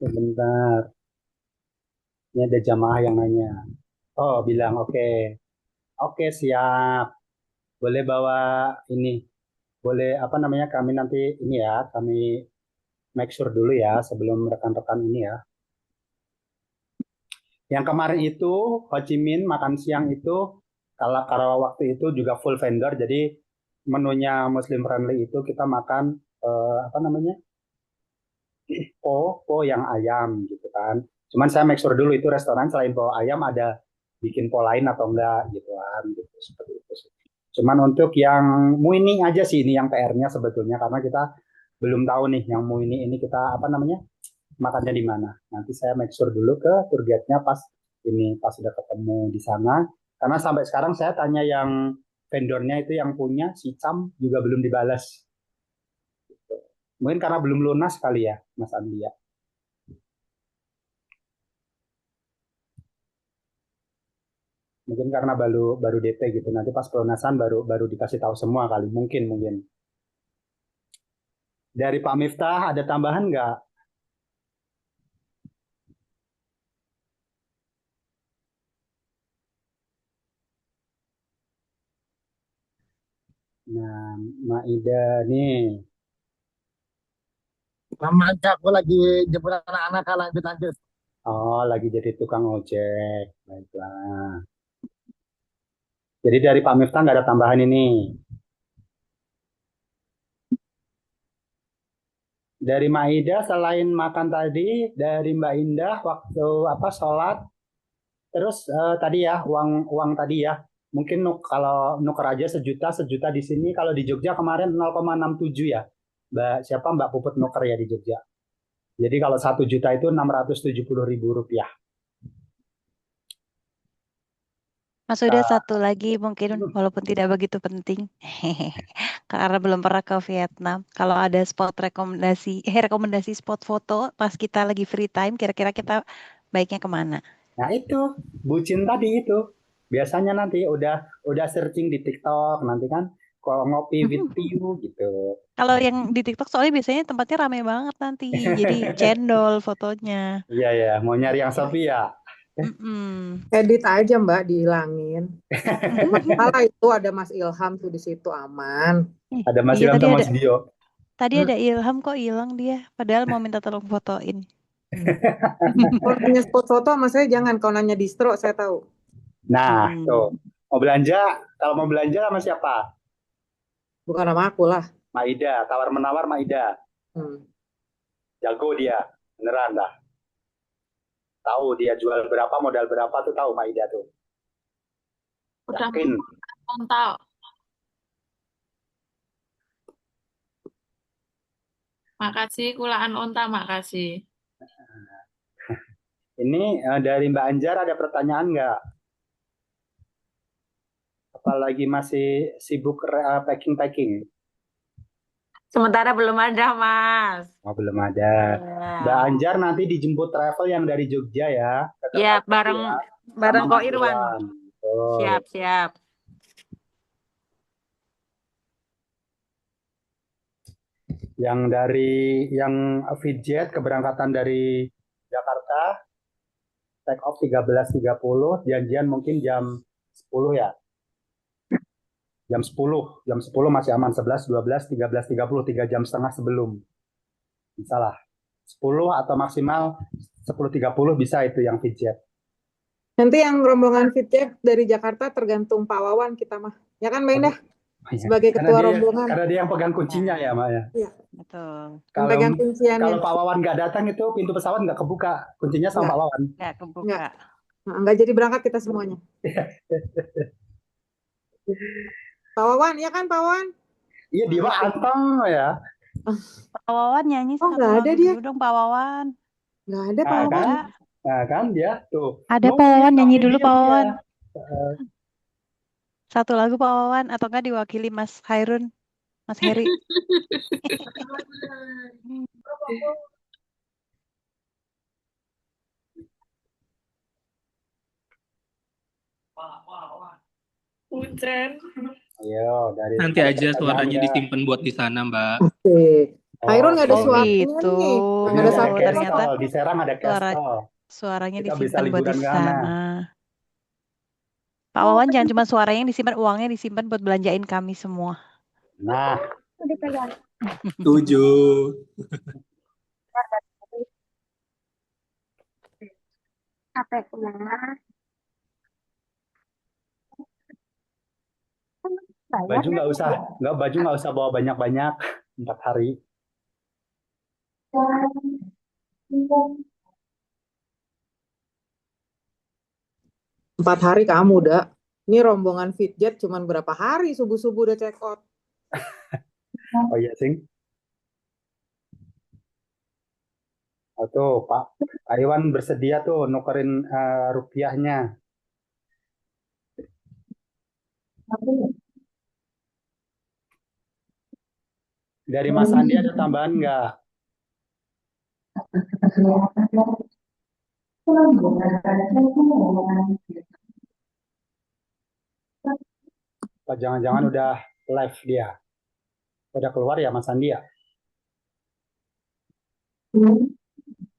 Sebentar. Ini ada jamaah yang nanya. Oh, bilang oke. Oke, siap. Boleh bawa ini. Boleh kami nanti ini ya, kami make sure dulu ya sebelum rekan-rekan ini ya. Yang kemarin itu Ho Chi Minh makan siang itu kalau waktu itu juga full vendor jadi menunya Muslim friendly itu kita makan po yang ayam gitu kan. Cuman saya make sure dulu itu restoran selain po ayam ada bikin po lain atau enggak gitu kan gitu seperti itu. Cuman untuk yang Muini aja sih ini yang PR-nya sebetulnya karena kita belum tahu nih yang Muini ini kita makannya di mana. Nanti saya make sure dulu ke tour guide-nya pas sudah ketemu di sana. Karena sampai sekarang saya tanya yang vendornya itu yang punya si Cam juga belum dibalas. Mungkin karena belum lunas kali ya, Mas Andi ya. Mungkin karena baru DP gitu. Nanti pas pelunasan baru dikasih tahu semua kali. Mungkin. Dari Pak Miftah ada tambahan nggak? Nah, Maida nih. Mama Kak, aku lagi jemput anak-anak Kak, lanjut. Oh, lagi jadi tukang ojek. Baiklah. Jadi dari Pak Miftah nggak ada tambahan ini. Dari Maida selain makan tadi, dari Mbak Indah waktu apa sholat, terus tadi ya uang tadi ya, mungkin kalau nuker aja sejuta di sini. Kalau di Jogja kemarin 0,67 ya, Mbak Puput nuker ya di Jogja. Jadi kalau 1 juta itu 670.000 rupiah. Mas Huda satu lagi mungkin walaupun tidak begitu penting karena belum pernah ke Vietnam. Kalau ada spot rekomendasi spot foto pas kita lagi free time, kira-kira kita baiknya kemana? Nah itu bucin tadi itu biasanya nanti udah searching di TikTok nanti kan kalau ngopi with you gitu. Kalau yang di TikTok soalnya biasanya tempatnya rame banget nanti, jadi cendol fotonya. Iya ya, mau nyari yang sepi ya. Edit aja Mbak, dihilangin. Malah itu ada Mas Ilham tuh di situ aman. Ada Mas Iya, Ilham sama Mas Dio. Tadi ada Ilham kok hilang dia, padahal mau minta tolong fotoin. Kalau nanya spot foto sama saya jangan, kalau nanya distro saya tahu. Nah, tuh. Kalau mau belanja sama siapa? Bukan sama aku lah. Maida, tawar-menawar Maida. Jago dia, beneran dah. Tahu dia jual berapa, modal berapa tuh tahu Maida tuh. Udah Yakin. Total. Makasih kulaan onta, makasih. Ini dari Mbak Anjar ada pertanyaan nggak? Apalagi masih sibuk packing-packing? Sementara belum ada, Mas. Oh, belum ada. Ya. Mbak Anjar nanti dijemput travel yang dari Jogja ya. Ya, bareng Sama Ko Mas Irwan. Oh. Siap. Yang Fitjet keberangkatan dari Jakarta take off 13.30, janjian mungkin jam 10 ya. Jam 10 masih aman, 11, 12, 13.30, 3 jam setengah sebelum. Bisa lah. 10 atau maksimal 10.30 bisa itu yang Fitjet. Nanti yang rombongan Fitjet dari Jakarta tergantung Pak Wawan kita mah. Ya kan Mbak Indah? Sebagai ketua rombongan. Karena dia yang pegang kuncinya ya, Mbak ya. Iya. Betul. Pegang kunciannya. Kalau Pak Wawan nggak datang itu pintu pesawat nggak kebuka. Kuncinya sama Pak Wawan. Nggak kebuka. Nggak jadi berangkat kita semuanya. Pak Wawan, ya kan Pak Wawan? Iya, dia Pak Antong ya. Pak Wawan nyanyi Oh, nggak ada dia. dulu dong Pak Wawan. Nggak ada Pak Wawan. Nah kan dia tuh. Ada Pak Wawan, nyanyi dulu Pak Wawan. Dia. Satu lagu Pak Wawan atau enggak diwakili Mas Hairun, Mas Heri. Hujan. Ayo, dari nanti aja suaranya disimpan buat di sana, Mbak. Oke. Hairun nggak ada suaranya gitu. nih. Nggak ada suara. Ternyata di Serang ada castle. Suaranya Kita bisa disimpan buat di liburan ke sana. Pak Wawan jangan cuma suaranya yang disimpan, uangnya disimpan buat belanjain kami semua. Nah. Setuju. Baju nggak usah bawa banyak-banyak 4 hari. Empat hari kamu udah. Ini rombongan Fitjet cuman berapa hari subuh-subuh udah check out. Oh iya, Sing. Oh tuh, Pak Iwan bersedia tuh nukerin rupiahnya. Dari Mas Andi ada tambahan nggak? Apa jangan-jangan udah live dia? Udah keluar ya Mas Andi ya?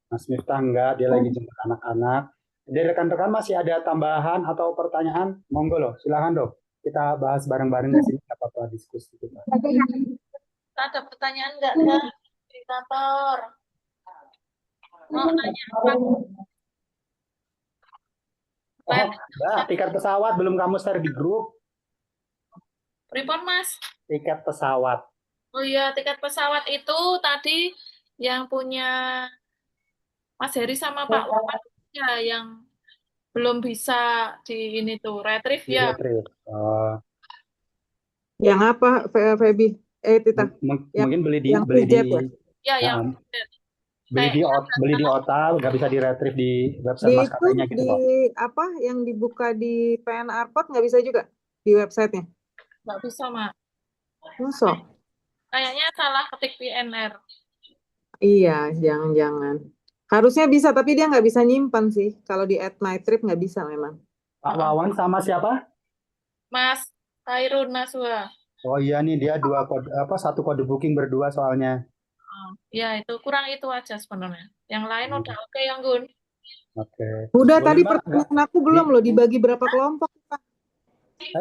Mas Miftah enggak, dia lagi jemput anak-anak. Dari rekan-rekan masih ada tambahan atau pertanyaan? Monggo loh, silakan dong. kita bahas bareng-bareng di sini, nggak apa-apa diskusi kita. Ada pertanyaan nggak, Kak? Fasilitator. Mau nanya apa? Oh, Mbak, tiket pesawat belum kamu share di grup. Pripon, Mas? Tiket pesawat. Oh iya, tiket pesawat itu tadi yang punya Mas Heri sama Pak Wawan ya, yang belum bisa di ini tuh retrieve Di ya. retrieve. Yang apa, Feby? Tita. Mungkin beli di Yang PJet ya? Ya, yang beli di OTA nggak bisa di retrieve di website Di itu maskapainya gitu di kok. apa yang dibuka di PNR Airport nggak bisa juga di websitenya? Nggak bisa, Mak. Masa? Kayaknya salah ketik PNR. Iya, jangan-jangan. Harusnya bisa, tapi dia nggak bisa nyimpan sih. Kalau di Add My Trip nggak bisa memang. Pak Wawan sama siapa? Mas Khairun Naswa. Oh iya nih dia satu kode booking berdua soalnya. Ya itu kurang itu aja sebenarnya. Yang lain udah oke yang Gun. Oke. Udah Boleh, tadi Mbak, pertanyaan aku belum loh, dibagi berapa kelompok, Pak?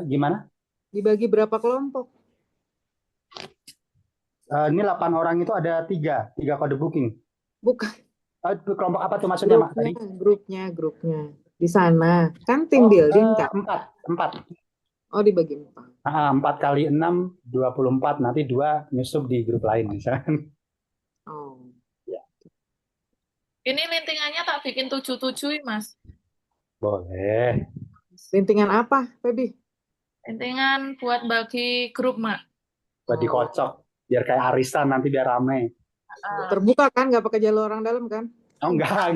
Gimana? Dibagi berapa kelompok? Ini 8 orang itu ada tiga kode booking. Bukan. Kelompok apa tuh maksudnya, Mak? Tadi? Grupnya. Di sana. Kan tim building, kan? 4. Oh, dibagi 4. 4 kali 6, 24. Nanti 2 nyusup di grup lain misalkan. Oh. Ya. Ini lintingannya tak bikin 7-7, Mas. Boleh. Lintingan apa, Feby? Lintingan buat bagi grup, Mak. Buat dikocok. Biar kayak arisan nanti biar rame. Terbuka kan? Nggak pakai jalur orang dalam kan? Oh, enggak.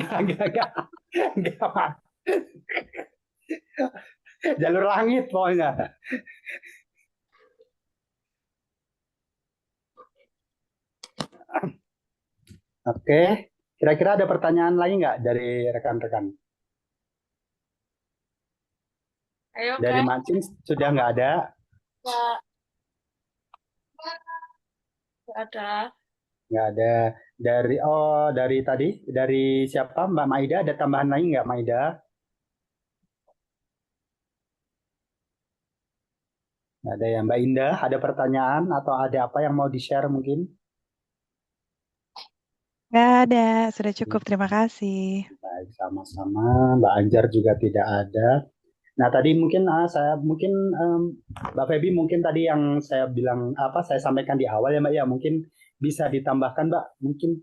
Enggak, Mak. Jalur langit pokoknya. Oke, kira-kira ada pertanyaan lain nggak dari rekan-rekan? Ayo, dari mancing sudah nggak ada? Nggak ada. Nggak ada. Dari tadi, dari siapa? Mbak Maida, ada tambahan lain nggak, Maida? Nggak ada ya. Mbak Indah, ada pertanyaan atau ada apa yang mau di-share mungkin? Nggak ada, sudah cukup. Terima kasih. Baik, sama-sama. Mbak Anjar juga tidak ada. Nah, tadi mungkin Mbak Feby mungkin tadi yang saya bilang saya sampaikan di awal ya Mbak ya, mungkin bisa ditambahkan Mbak, mungkin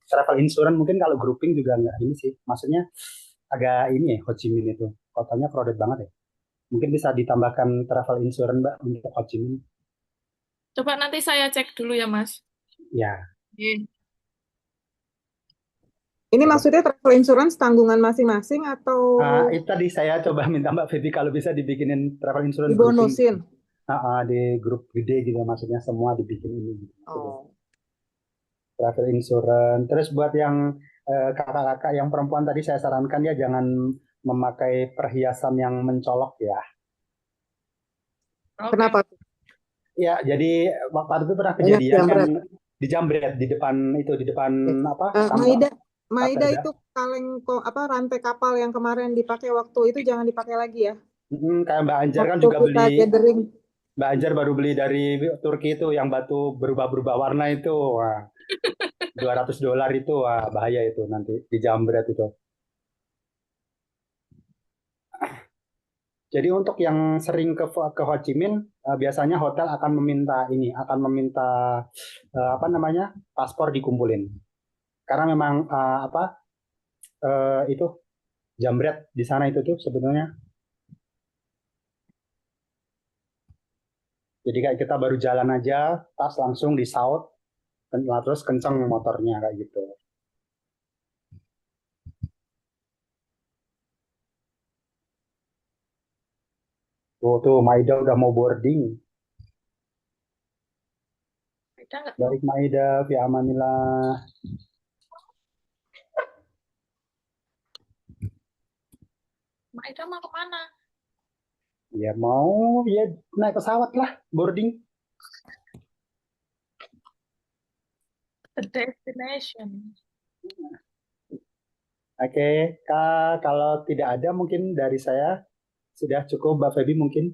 travel insurance mungkin kalau grouping juga nggak ini sih. Maksudnya agak ini ya, Ho Chi Minh itu kotanya crowded banget ya. Mungkin bisa ditambahkan travel insurance Mbak untuk Ho Chi Minh. Coba nanti saya cek dulu ya, Mas. Ya. Ini maksudnya travel insurance tanggungan masing-masing atau? Itu tadi saya coba minta Mbak Feby kalau bisa dibikinin travel insurance dibonusin. Di grup gede gitu maksudnya semua dibikin ini. Gitu. Oh. Travel insurance. Terus buat yang kakak-kakak yang perempuan tadi saya sarankan ya jangan memakai perhiasan yang mencolok ya. Kenapa? Ya, jadi waktu itu pernah kejadian kan dijambret di depan Maida itu kaleng rantai kapal yang kemarin dipakai waktu itu jangan dipakai lagi ya. Kayak Mbak Anjar kan juga beli. Mbak Anjar baru beli dari Turki itu yang batu berubah-berubah warna itu. Wah. $200 itu bahaya itu nanti dijambret itu. Jadi untuk yang sering ke Ho Chi Minh biasanya hotel akan meminta paspor dikumpulin. Karena memang itu jambret di sana itu tuh sebenarnya. Jadi kayak kita baru jalan aja, tas langsung disaut, terus kenceng motornya kayak gitu. Tuh Maida udah mau boarding. Baik Maida, fi amanillah. Maida mau kemana? Ya mau naik pesawat lah, boarding. The destination. Oke, kalau tidak ada mungkin dari saya sudah cukup, Mbak Feby mungkin.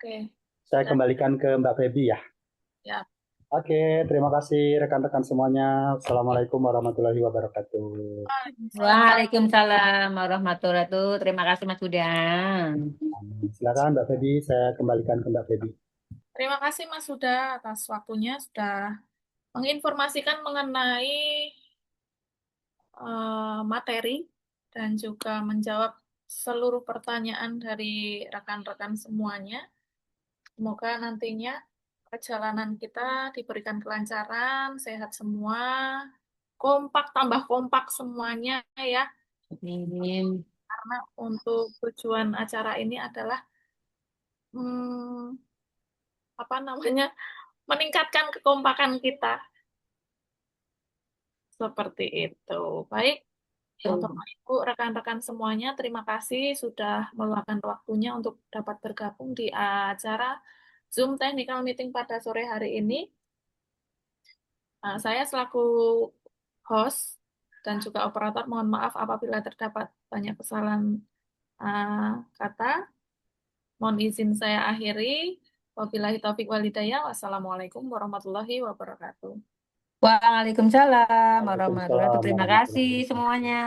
Oke, Saya sudah. kembalikan ke Mbak Feby ya. Ya. Oke, terima kasih rekan-rekan semuanya. Assalamualaikum warahmatullahi wabarakatuh. Waalaikumsalam warahmatullahi wabarakatuh. Terima kasih Mas Huda. Silakan Mbak Feby, saya kembalikan ke Mbak Feby. Terima kasih Mas Huda atas waktunya sudah menginformasikan mengenai materi dan juga menjawab seluruh pertanyaan dari rekan-rekan semuanya. Semoga nantinya perjalanan kita diberikan kelancaran, sehat semua, kompak, tambah kompak semuanya ya. Amin. Karena untuk tujuan acara ini adalah apa namanya, meningkatkan kekompakan kita. Seperti itu. Baik, untuk Ibu, rekan-rekan semuanya, terima kasih sudah meluangkan waktunya untuk dapat bergabung di acara Zoom Technical Meeting pada sore hari ini. Saya selaku host dan juga operator mohon maaf apabila terdapat banyak kesalahan kata. Mohon izin saya akhiri. Wabillahi taufik walhidayah. Wassalamualaikum warahmatullahi wabarakatuh. Waalaikumsalam warahmatullahi Waalaikumsalam wabarakatuh. Terima kasih semuanya.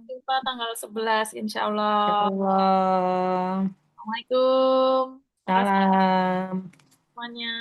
Jumpa tanggal 11 insya Ya Allah. Allah. Assalamualaikum. Terima kasih Salam. semuanya.